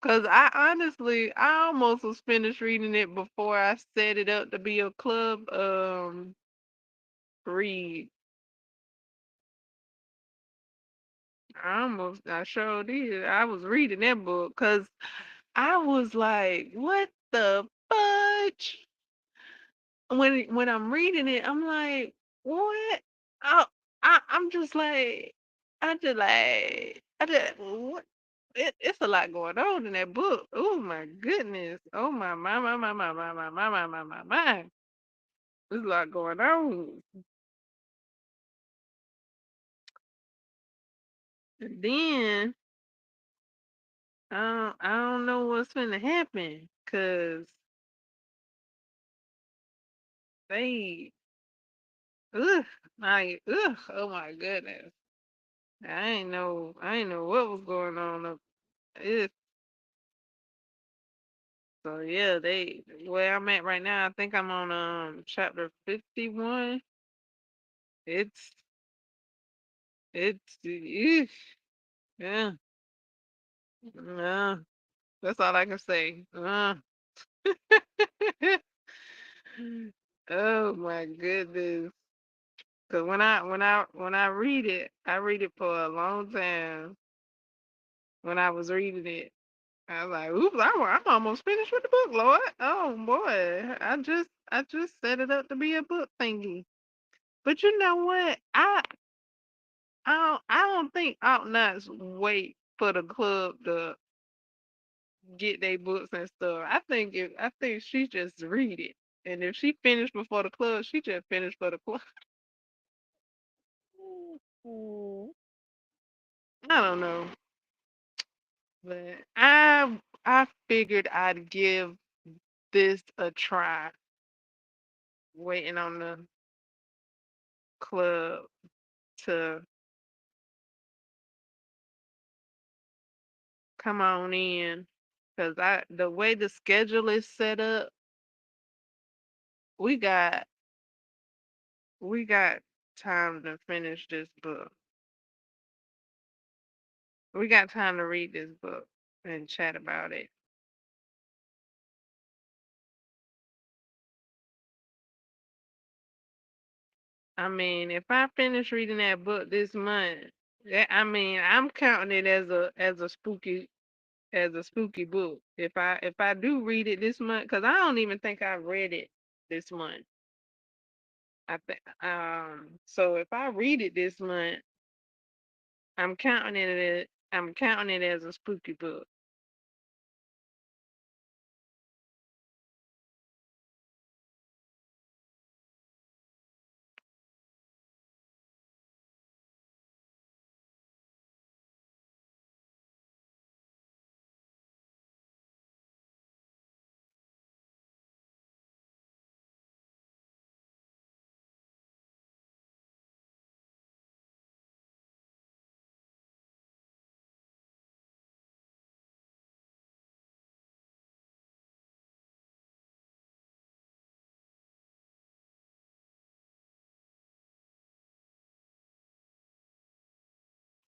Cause I honestly, I almost was finished reading it before I set it up to be a club read. I sure did. I was reading that book because I was like, what the fudge? When I'm reading it, I'm like, what? I, I'm just like, I just what? It's a lot going on in that book. Oh my goodness. Oh my. There's a lot going on. And then I don't know what's gonna happen because they ugh oh my goodness. I ain't know what was going on up. It, so yeah, they where I'm at right now, I think I'm on chapter 51. It's it's yeah. Uh, that's all I can say. Oh my goodness. Cause when I read it for a long time. When I was reading it, I was like, "Oops, I'm almost finished with the book, Lord." Oh boy, I just set it up to be a book thingy. But you know what? I don't think out nuts wait for the club to get their books and stuff. I think she just read it. And if she finished before the club, she just finished for the club. I don't know. But I figured I'd give this a try, waiting on the club to come on in. Cause the way the schedule is set up, we got we got time to finish this book. We got time to read this book and chat about it. I mean, if I finish reading that book this month, I mean, I'm counting it as a spooky book. If I do read it this month, because I don't even think I read it this month. I think so if I read it this month, I'm counting it as a spooky book.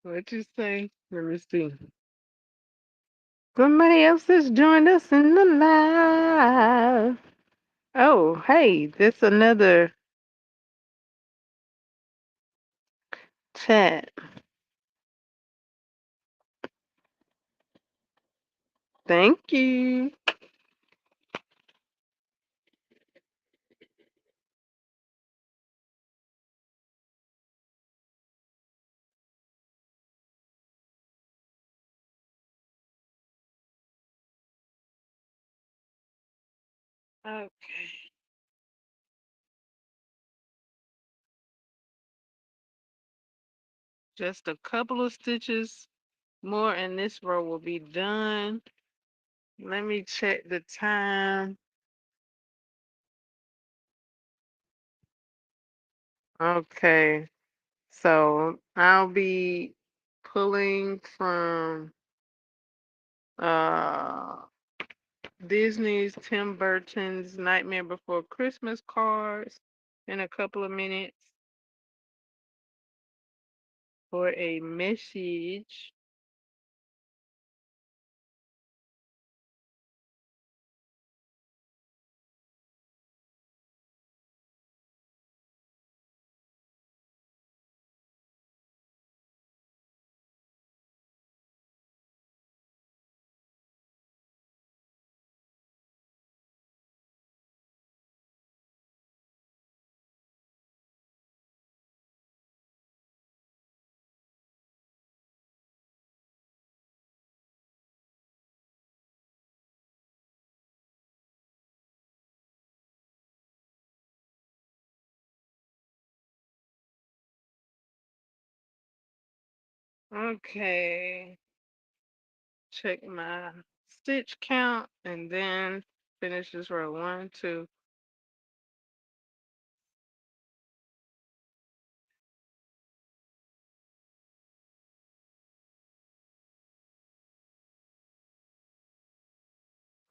What you say? Let me see. Somebody else has joined us in the live. Oh, hey, that's another chat. Thank you. Okay. Just a couple of stitches more and this row will be done. Let me check the time. Okay. So I'll be pulling from uh Disney's Tim Burton's Nightmare Before Christmas cards in a couple of minutes for a message. Okay. Check my stitch count and then finish this row. One, two.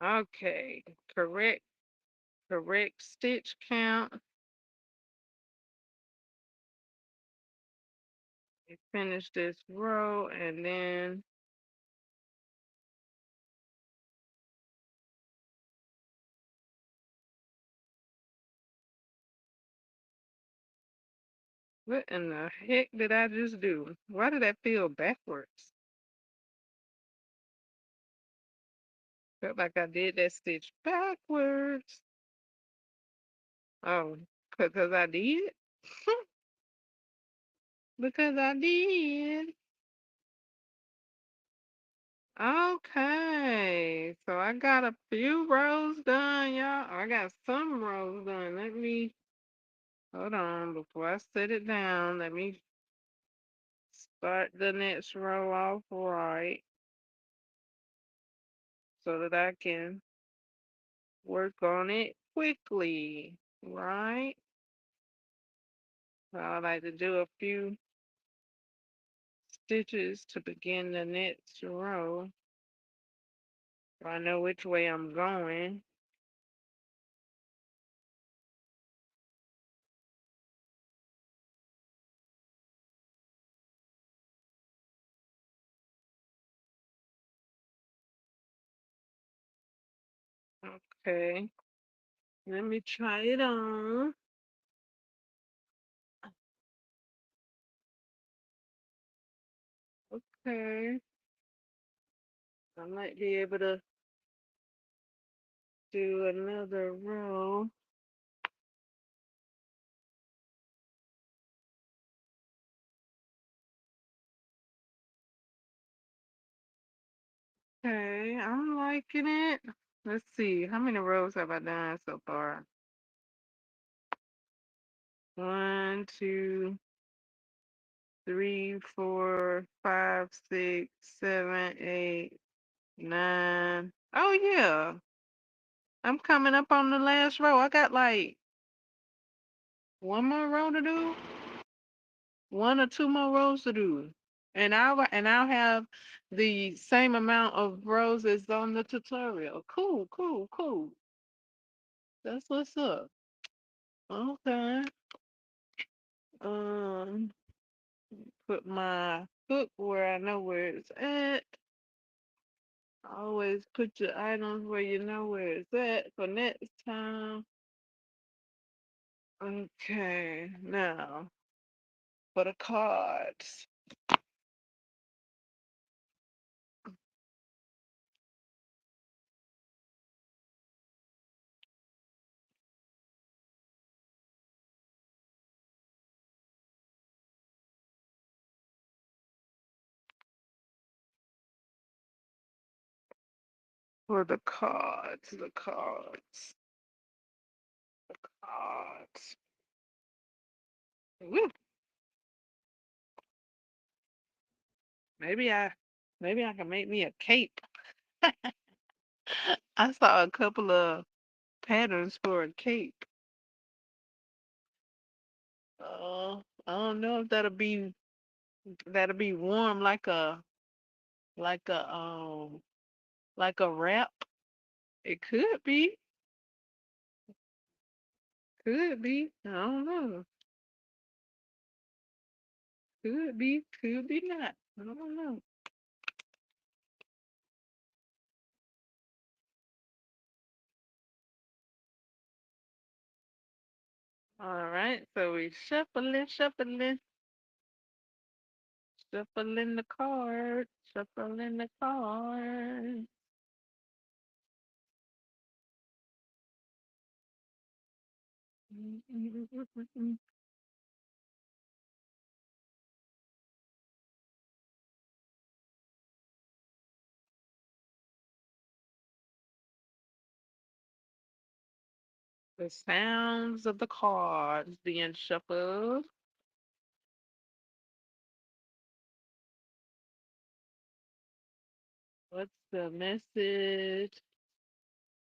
Okay. Correct stitch count. Finish this row and then what in the heck did I just do? Why did that feel backwards? Felt like I did that stitch backwards. Oh, because I did? because I did. Okay, so I got a few rows done, y'all. I got some rows done. Let me hold on before I set it down. Let me start the next row off right so that I can work on it quickly, right? So I like to do a few stitches to begin the next row so I know which way I'm going. Okay, let me try it on. Okay, I might be able to do another row. Okay, I'm liking it. Let's see, how many rows have I done so far? One, two, three, four, five, six, seven, eight, nine. Oh yeah, I'm coming up on the last row. I got like one more row to do, one or two more rows to do, and I'll have the same amount of rows as on the tutorial. Cool, cool, cool. That's what's up. Okay. Um, put my hook where I know where it's at. Always put your items where you know where it's at for next time. Okay, now for the cards. For the cards, the cards, cards. Woo. Maybe I, maybe I can make me a cape. I saw a couple of patterns for a cape. I don't know if that'll be warm like a like a wrap. It could be, could be. I don't know. Could be not. I don't know. All right, so we shuffling the cards, shuffling the cards. The sounds of the cards being shuffled. What's the message?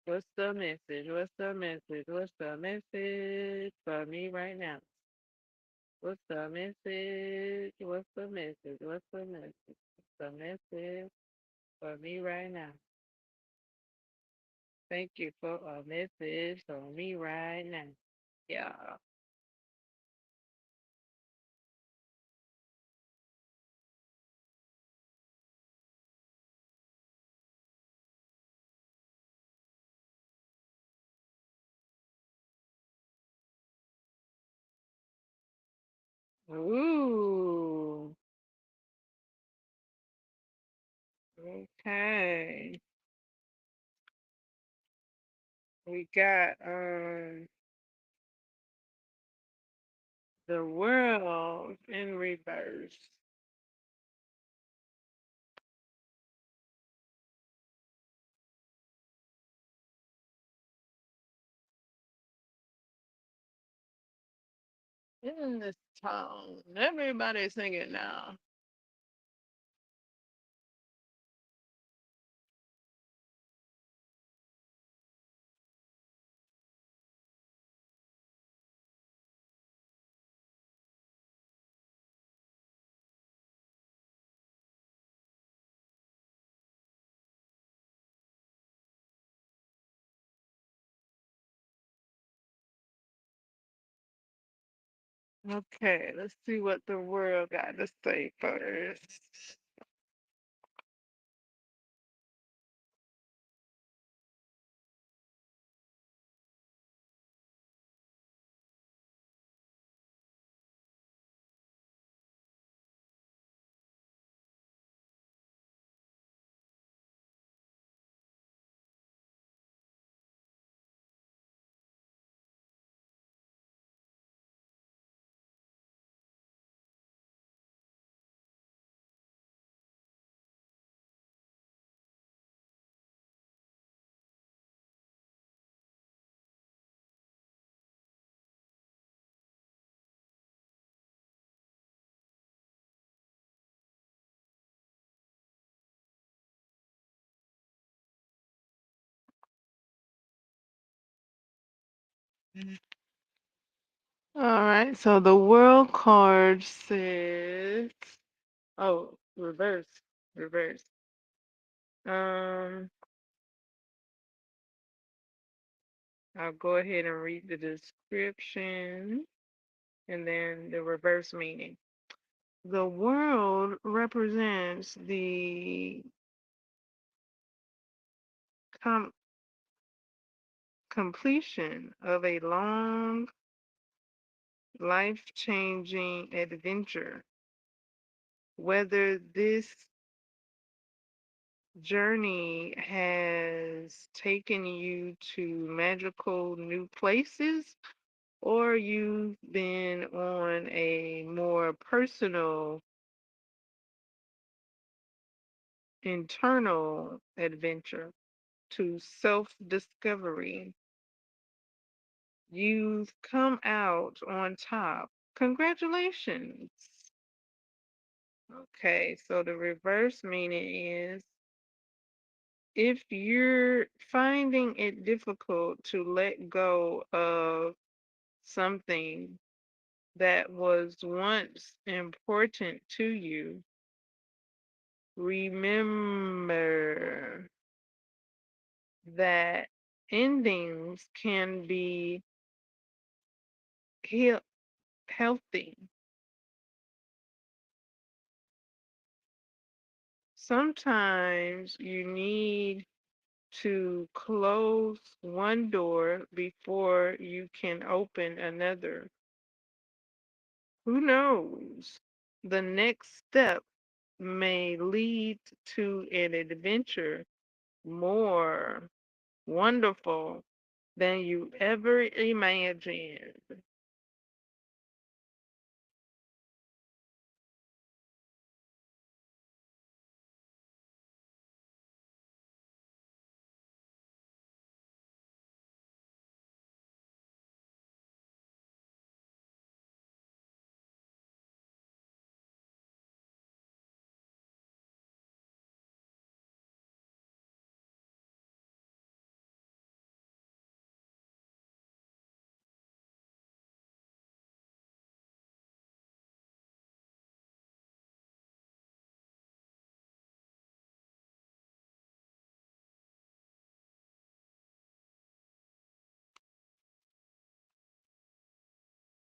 What's the message? What's the message? What's the message for me right now? What's the message? What's the message? What's the message? What's the message for me right now? Thank you for a message for me right now. Yeah. Ooh. Okay. We got The world in reverse. In this town. Everybody's singing now. Okay, let's see what the world got to say first. All right, so the world card says, oh, reverse, reverse. Um, I'll go ahead and read the description and then the reverse meaning. The world represents the com- completion of a long, life changing adventure. Whether this journey has taken you to magical new places or you've been on a more personal, internal adventure to self discovery, you've come out on top. Congratulations. Okay, so the reverse meaning is if you're finding it difficult to let go of something that was once important to you, remember that endings can be heal- healthy. Sometimes you need to close one door before you can open another. Who knows? The next step may lead to an adventure more wonderful than you ever imagined.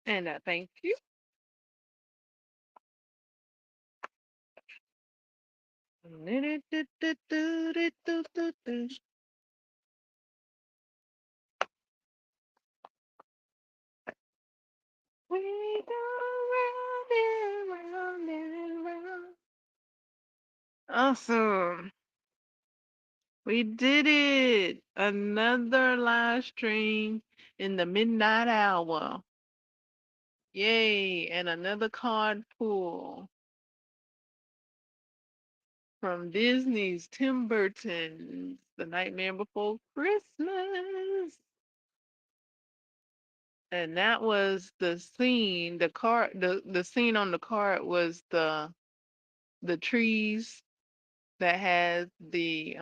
And I thank you. We go round and round and round. Awesome. We did it. Another live stream in the midnight hour. Yay! And another card pull from Disney's Tim Burton's The Nightmare Before Christmas. And that was the scene. The scene on the card was the trees that had the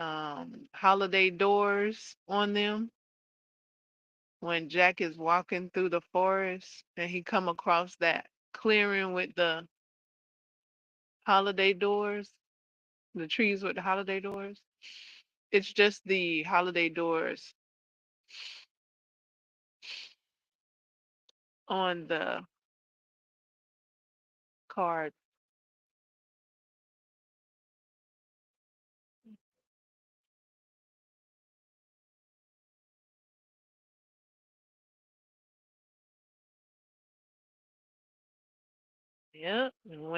holiday doors on them. When Jack is walking through the forest and he come across that clearing with the holiday doors, the trees with the holiday doors. It's just the holiday doors on the card. Yep. And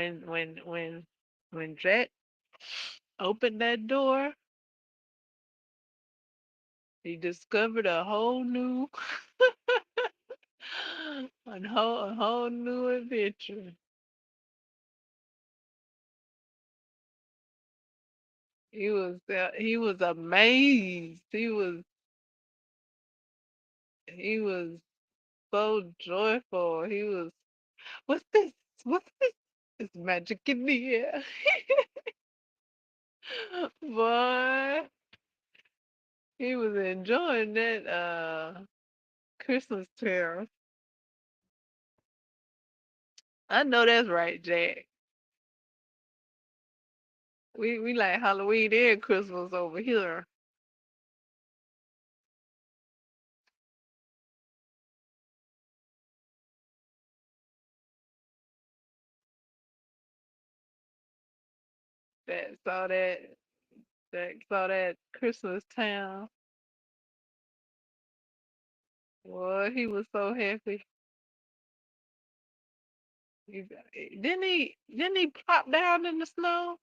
when Jack opened that door, he discovered a whole new a whole new adventure. He was amazed. He was so joyful. He was, what's this? What's this? It's magic in the air. Boy, he was enjoying that Christmas tale. I know that's right, Jack. We like Halloween and Christmas over here. That saw that Christmas town. Boy, he was so happy. Didn't he plop down in the snow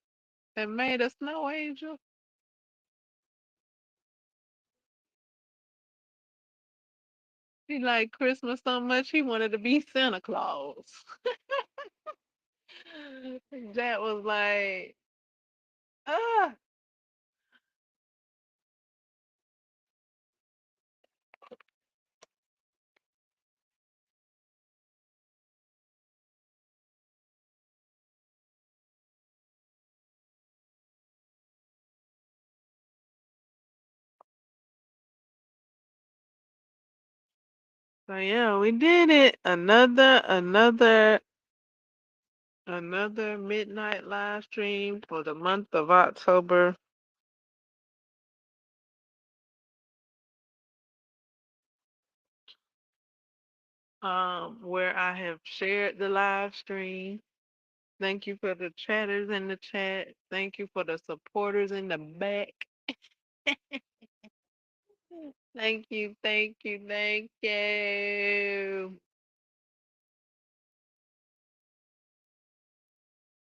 and made a snow angel? He liked Christmas so much he wanted to be Santa Claus. That was like, ah. So yeah, we did it. Another midnight live stream for the month of October. Where I have shared the live stream. Thank you for the chatters in the chat. Thank you for the supporters in the back. Thank you, thank you, thank you.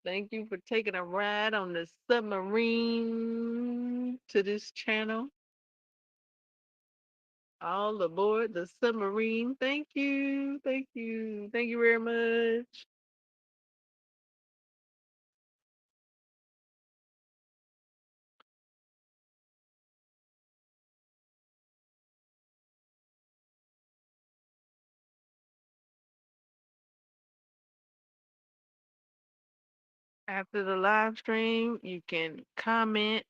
Thank you for taking a ride on the submarine to this channel. All aboard the submarine. Thank you, thank you, thank you very much. After the live stream, you can comment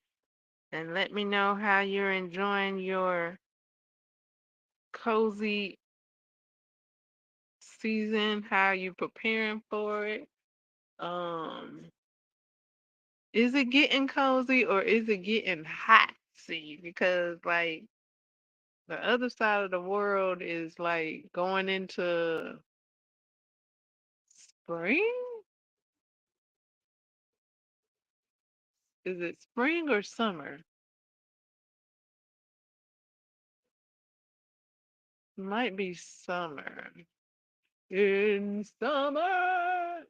and let me know how you're enjoying your cozy season, how you preparing for it. Um, is it getting cozy or is it getting hot? See, because like the other side of the world is like going into spring. Is it spring or summer? Might be summer. In summer.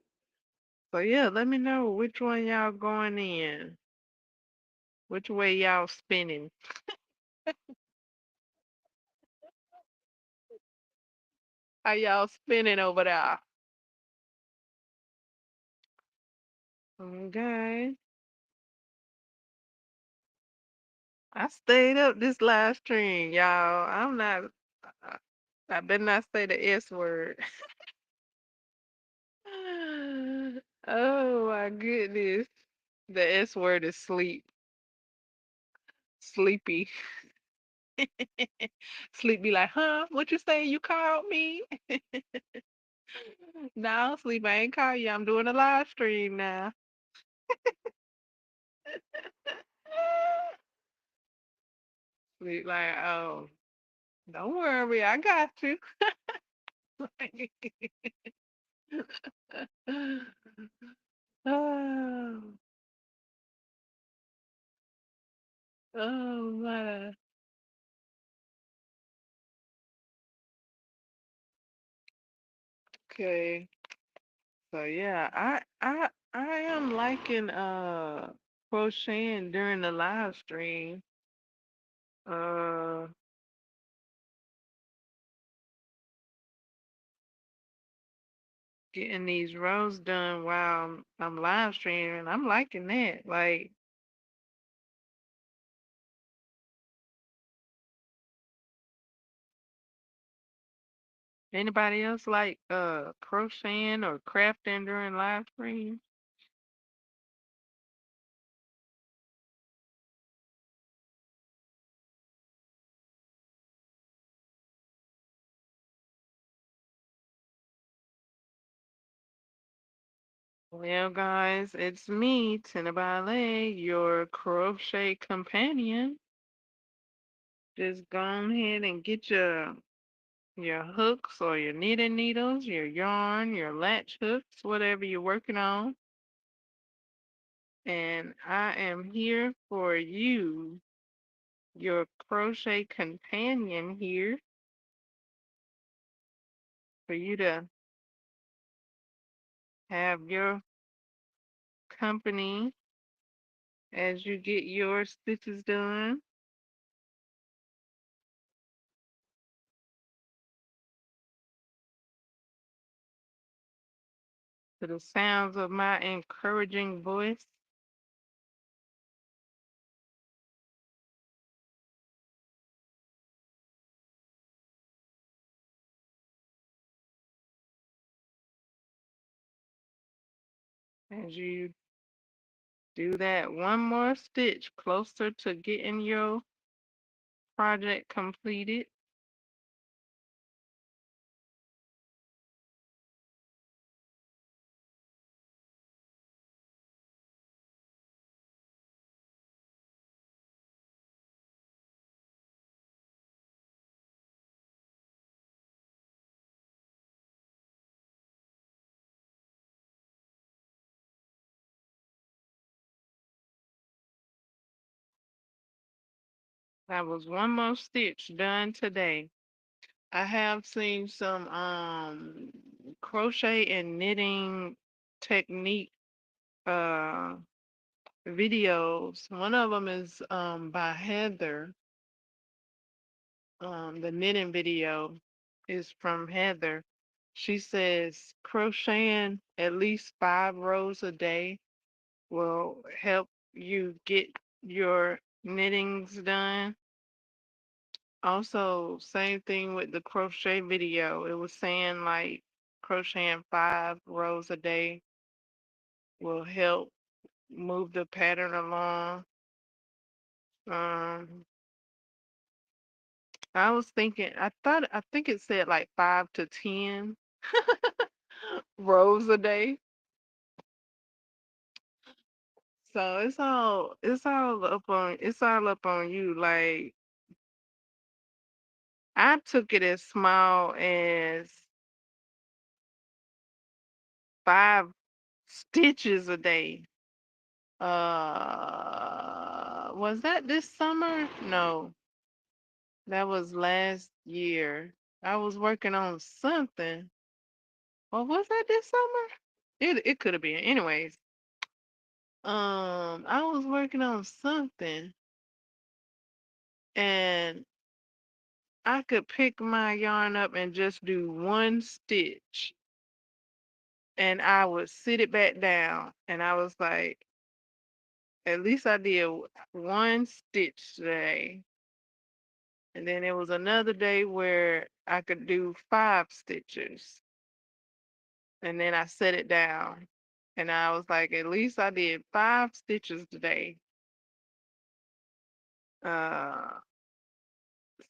So yeah, let me know which one y'all going in. Which way y'all spinning? How y'all spinning over there? Okay. I stayed up this live stream, y'all. I'm not. I, I better not say the S word. Oh my goodness. The S word is sleep. Sleepy. Sleep be like, huh? What you say? You called me? No, sleep. I ain't call you. I'm doing a live stream now. Sleep like, oh, don't worry, I got you. Oh, oh my. Okay. So yeah, I am liking crocheting during the live stream. Uh Getting these rows done while I'm live streaming. I'm liking that. Like anybody else like crocheting or crafting during live stream? Well guys, it's me, Tina Ballet, your crochet companion. Just go ahead and get your hooks or your knitting needles, your yarn, your latch hooks, whatever you're working on. And I am here for you, your crochet companion here, for you to have your company as you get your stitches done to the sounds of my encouraging voice. As you do that one more stitch closer to getting your project completed. That was one more stitch done today. I have seen some crochet and knitting technique uh videos. One of them is by Heather. The knitting video is from Heather. She says crocheting at least 5 rows a day will help you get your knittings done. Also, same thing with the crochet video. It was saying like crocheting 5 rows a day will help move the pattern along. Um, I think it said like 5 to 10 rows a day. So it's all up on you. Like I took it as small as 5 stitches a day. Was that this summer? No, that was last year. I was working on something. Or was that this summer? It could have been. Anyways, I was working on something and I could pick my yarn up and just do one stitch and I would sit it back down, and I was like, at least I did one stitch today. And then there was another day where I could do 5 stitches, and then I set it down, and I was like, at least I did 5 stitches today. Uh,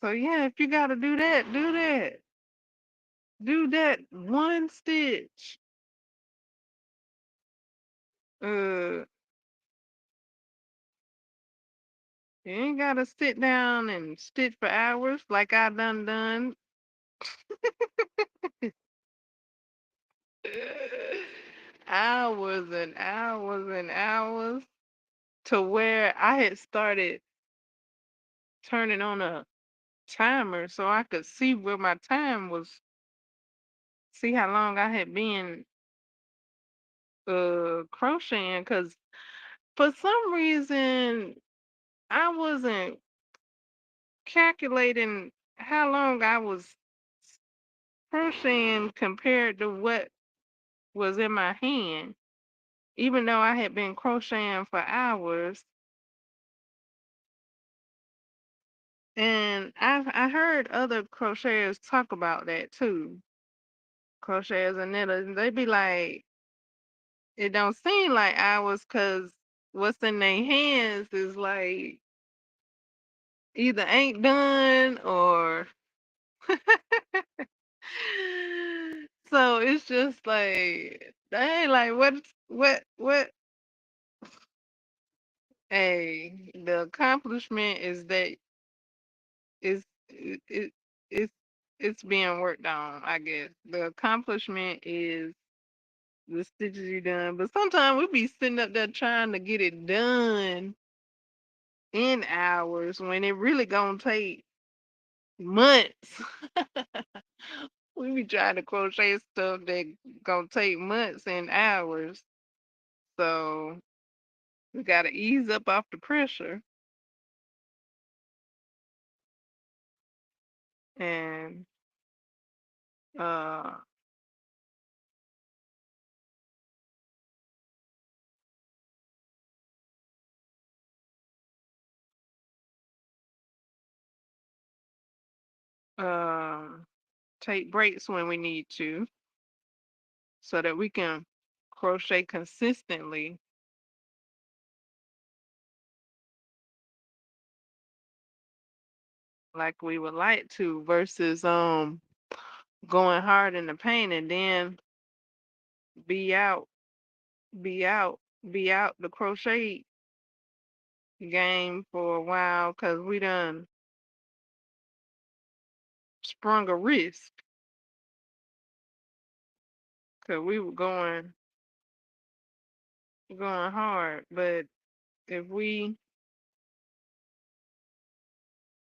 so yeah, if you gotta do that, do that. Do that one stitch. Uh, you ain't gotta sit down and stitch for hours like I done. Hours and hours and hours to where I had started turning on a timer so I could see where my time was, see how long I had been crocheting. Because for some reason I wasn't calculating how long I was crocheting compared to what was in my hand, even though I had been crocheting for hours. And I heard other crocheters talk about that too. Crocheters and knitters, they be like, it don't seem like hours because what's in their hands is like either ain't done or so it's just like dang, like what hey, the accomplishment is that it's it it's it's being worked on, I guess. The accomplishment is the stitches you done. But sometimes we be sitting up there trying to get it done in hours when it really gonna take months. We be trying to crochet stuff that gonna take months and hours. So we gotta ease up off the pressure and uh um take breaks when we need to so that we can crochet consistently like we would like to versus going hard in the paint and then be out, be out, be out the crochet game for a while because we done sprung a risk because we were going hard. But if we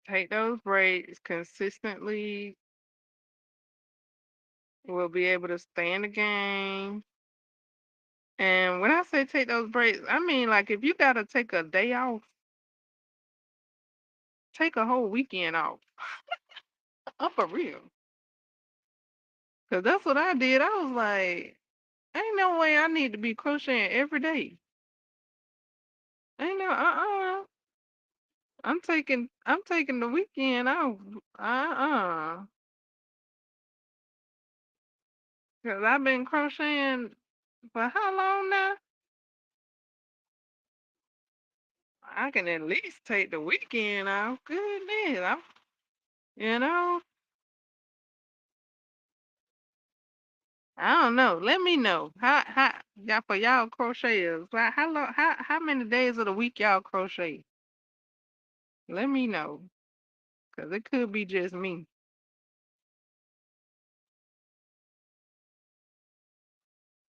take those breaks consistently, we'll be able to stay in the game. And when I say take those breaks, I mean like if you gotta take a day off, take a whole weekend off. I'm for real. Cause that's what I did. I was like, ain't no way I need to be crocheting every day. Ain't no I'm taking the weekend off. Uh-uh. Cause I've been crocheting for how long now? I can at least take the weekend off. Goodness, you know, I don't know. Let me know how y'all for y'all crocheters. How long? How many days of the week y'all crochet? Let me know, cause it could be just me.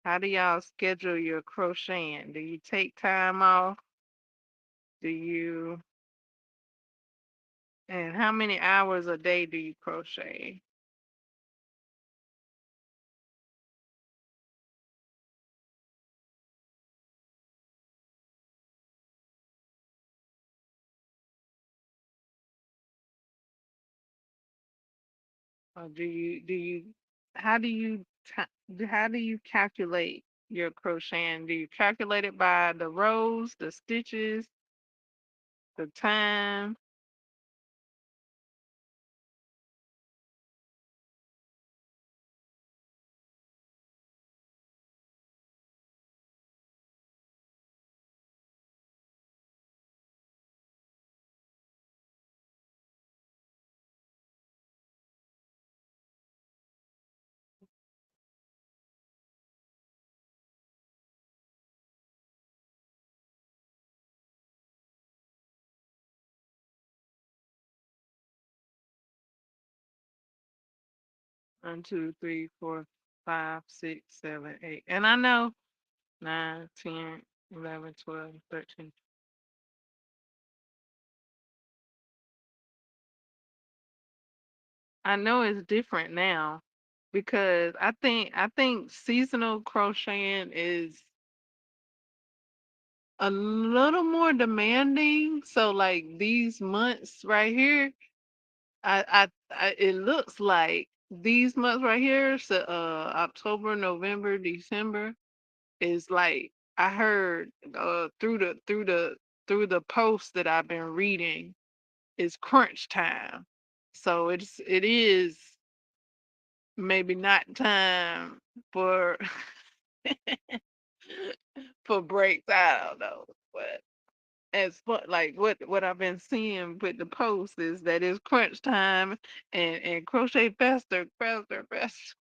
How do y'all schedule your crocheting? Do you take time off? Do you? And how many hours a day do you crochet? Or do you how do you how do you calculate your crocheting? Do you calculate it by the rows, the stitches, the time? 1, 2, 3, 4, 5, 6, 7, 8. And I know 9, 10, 11, 12, 13. I know it's different now because I think seasonal crocheting is a little more demanding. So like these months right here, it looks like these months right here, so October, November, December is like I heard through the posts that I've been reading is crunch time. So it is maybe not time for for breaks. I don't know, but as far like what I've been seeing with the posts is that it's crunch time and crochet faster, faster, faster.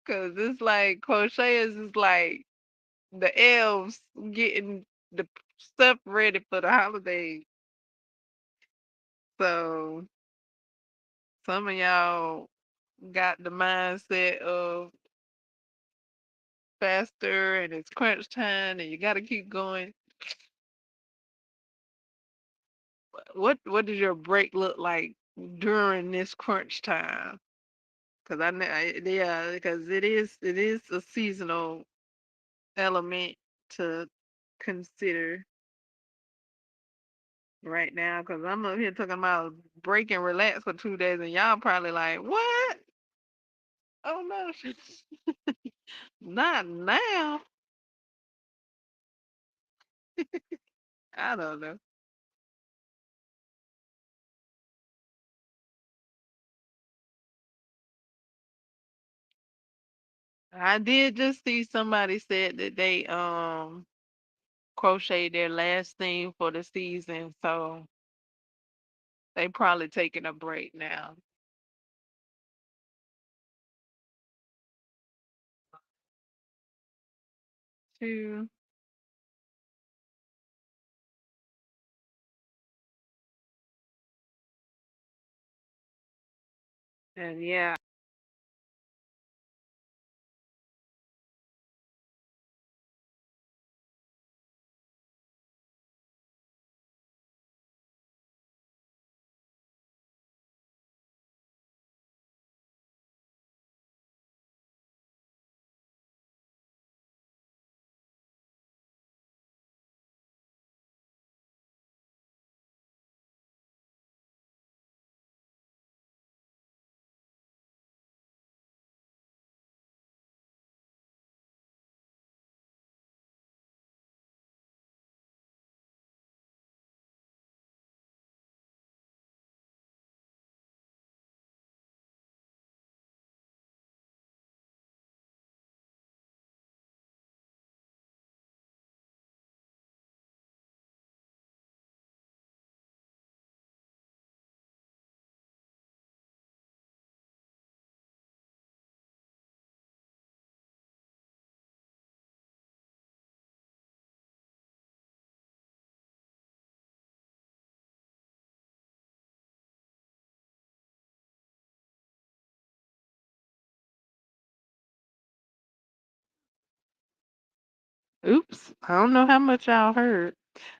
Cause it's like crocheters is like the elves getting the stuff ready for the holidays. So some of y'all got the mindset of faster and it's crunch time and you got to keep going. What does your break look like during this crunch time? Because yeah, because it is a seasonal element to consider right now. Because I'm up here talking about break and relax for 2 days, and y'all probably like, what? Oh no, not now. I don't know. I did just see somebody said that they crochet their last thing for the season, so they probably taking a break now too. And yeah, oops. I don't know how much y'all heard.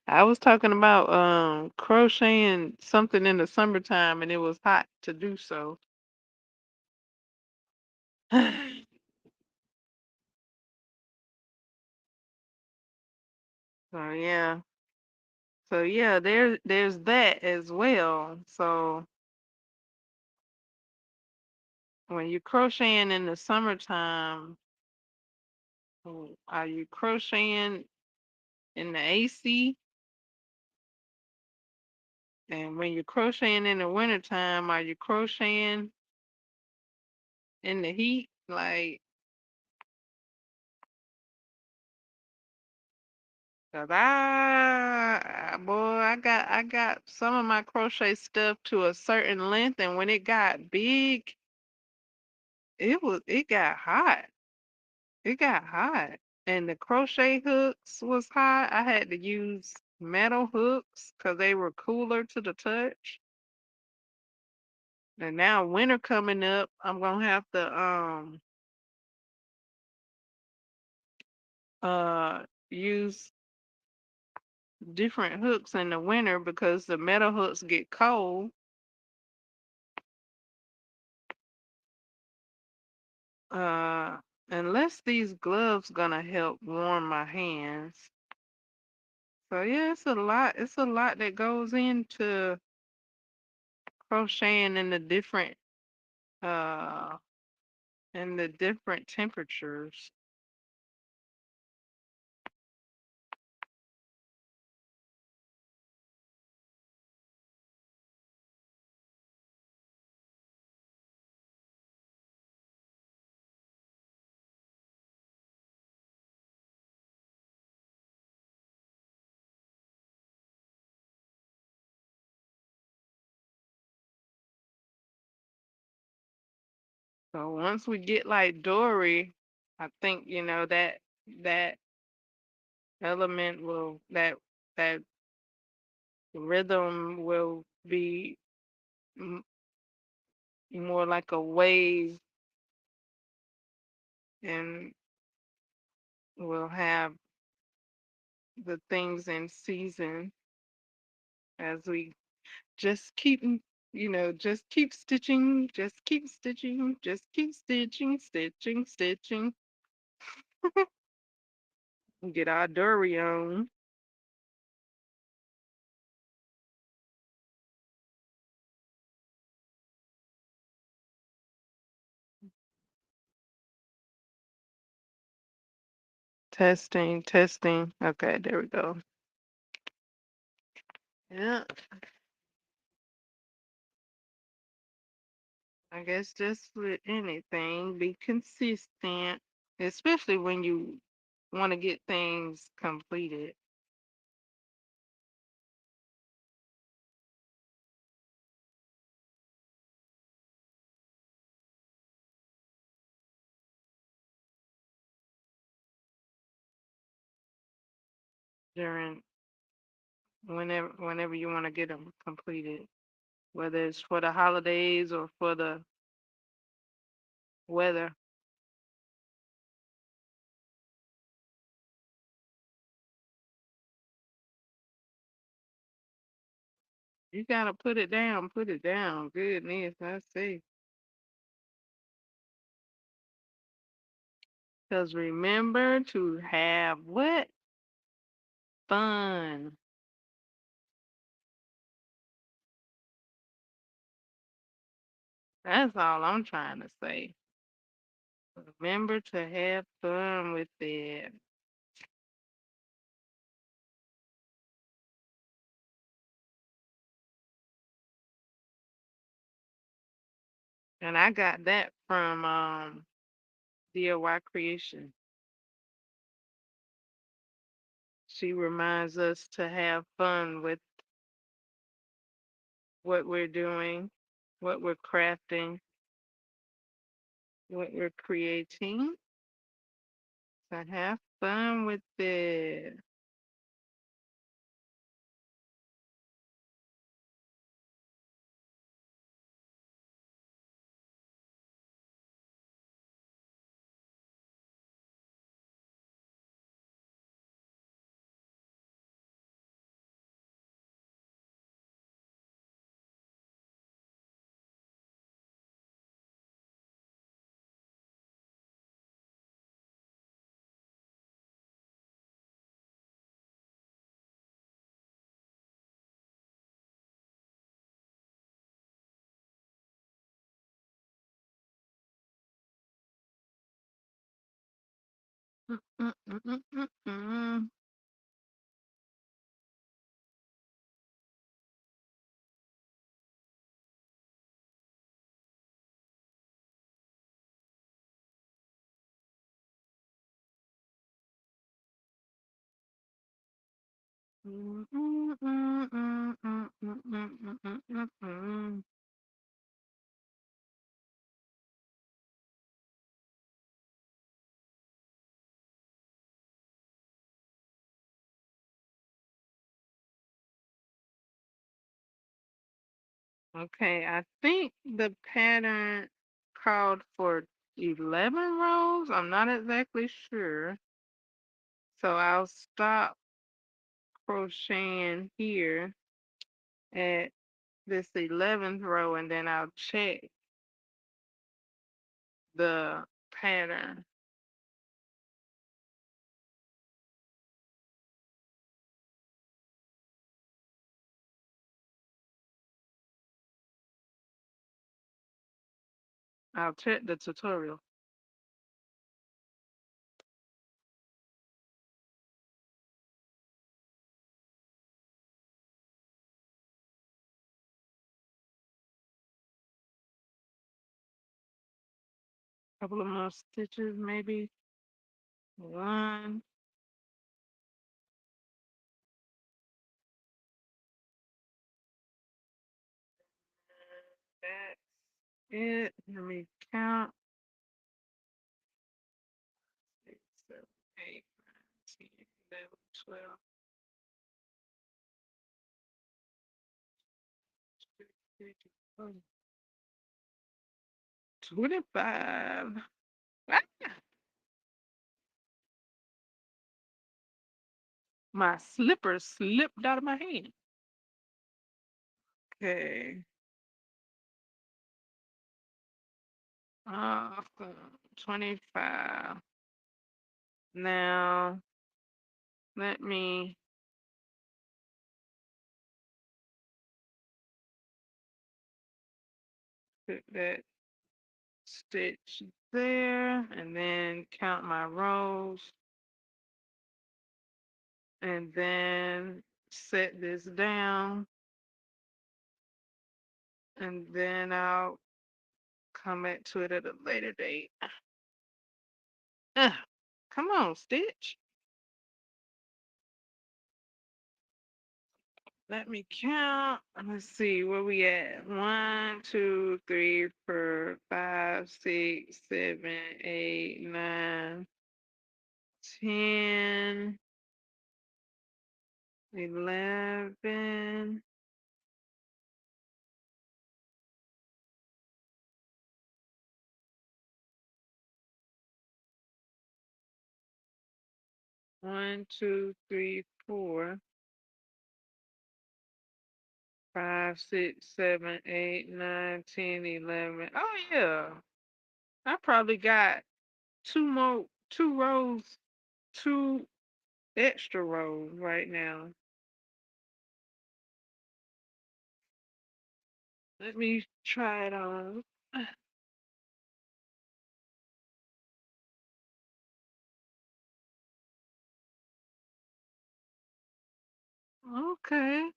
I was talking about crocheting something in the summertime and it was hot to do so. So yeah. So yeah, there's that as well. So when you're crocheting in the summertime, are you crocheting in the AC? And when you're crocheting in the wintertime, are you crocheting in the heat? Like, 'cause boy, I got some of my crochet stuff to a certain length, and when it got big, it got hot. It got hot. And the crochet hooks was hot. I had to use metal hooks because they were cooler to the touch. And now winter coming up, I'm gonna have to use different hooks in the winter because the metal hooks get cold. Uh Unless these gloves gonna help warm my hands. So yeah, it's a lot that goes into crocheting uh in the different temperatures. So once we get like Dory, I think, that element that rhythm will be m- more like a wave, and we'll have the things in season as we just keep just keep stitching, just keep stitching, just keep stitching, stitching, stitching. Get our Dory on. Testing, testing. Okay, there we go. Yeah, I guess just with anything, be consistent, especially when you want to get things completed. During whenever you want to get them completed, whether it's for the holidays or for the weather. You gotta put it down, put it down. Goodness, I see. Because remember to have what? Fun. That's all I'm trying to say. Remember to have fun with it. And I got that from DIY Creation. She reminds us to have fun with what we're doing, what we're crafting, what we're creating. So have fun with it. Mm, mm, mm, mm, mm, mm. Mm, mm, mm, mm, mm, mm, mm, mm, mm, mm, mm. Okay, I think the pattern called for 11 rows. I'm not exactly sure. So I'll stop crocheting here at this 11th row and then I'll check the pattern. I'll check the tutorial. Couple of more stitches, maybe one. That's it. Let me count. 6, 7, 8, 9, 10, 11, 12, 13, 25. Ah, my slipper slipped out of my hand. Okay. Uh, 25. Now, let me put that stitch there and then count my rows and then set this down and then I'll come back to it at a later date. Ugh, come on, Stitch. Let me count. Let's see where we at. 1, 2, 3, 4, 5, 6, 7, 8, 9, 10, 11. 1, 2, 3, 4, 5, 6, 7, 8, 9, 10, 11. Oh yeah. I probably got two rows, two extra rows right now. Let me try it on. Okay.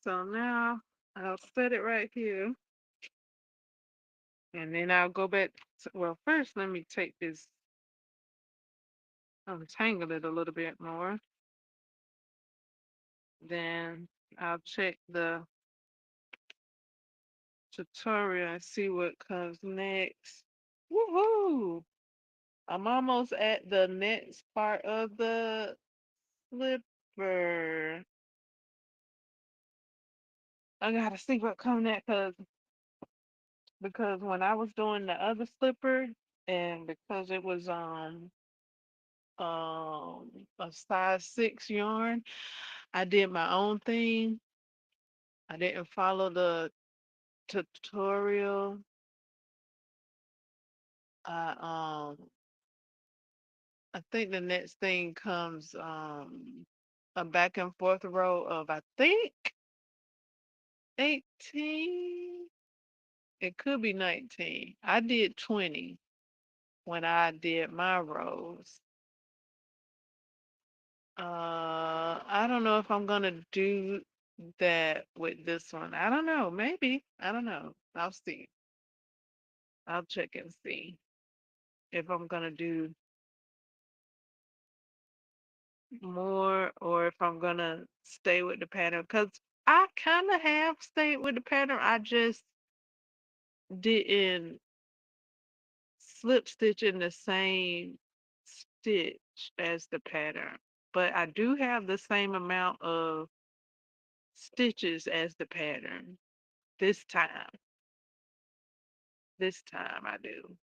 So now I'll set it right here. And then I'll go back. Well, first, let me take this, untangle it a little bit more. Then I'll check the tutorial and see what comes next. Woohoo! I'm almost at the next part of the slipper. I gotta see what comes next because when I was doing the other slipper and because it was a size 6 yarn, I did my own thing. I didn't follow the tutorial. I think the next thing comes a back and forth row of I think 18. It could be 19. I did 20. when I did my rose. I don't know if I'm gonna do that with this one. I don't know. Maybe. I don't know. I'll see. I'll check and see if I'm gonna do more or if I'm gonna stay with the pattern. Cause I kind of have stayed with the pattern. I just didn't slip stitch in the same stitch as the pattern. But I do have the same amount of stitches as the pattern this time. This time I do.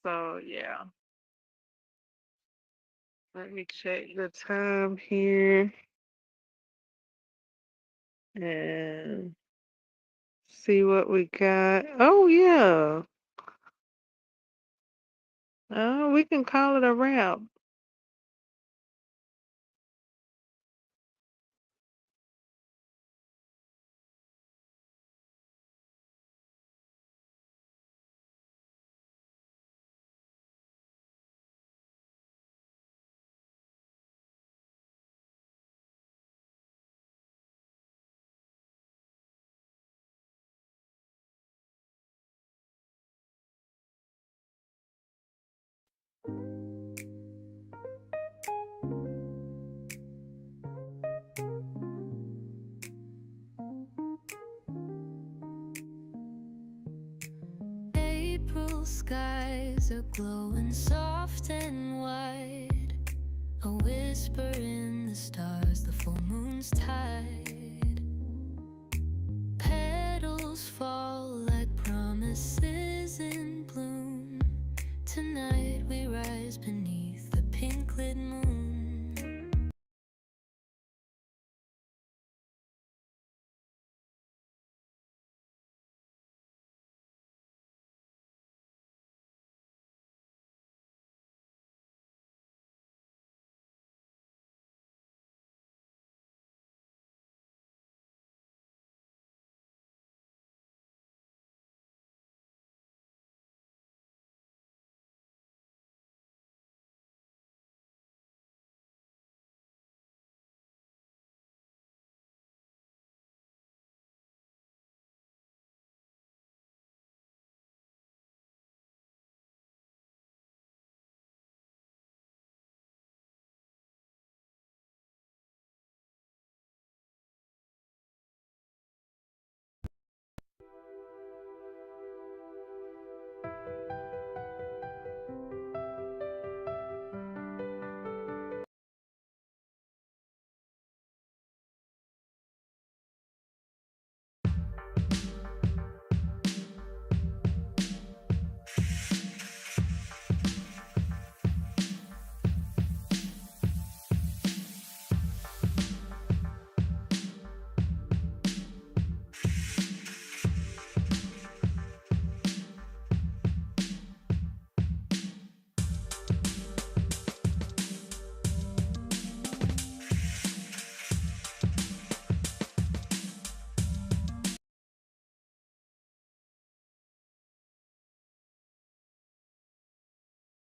So yeah, let me check the time here and see what we got. Oh yeah, we can call it a wrap. April skies are glowing soft and wide, a whisper in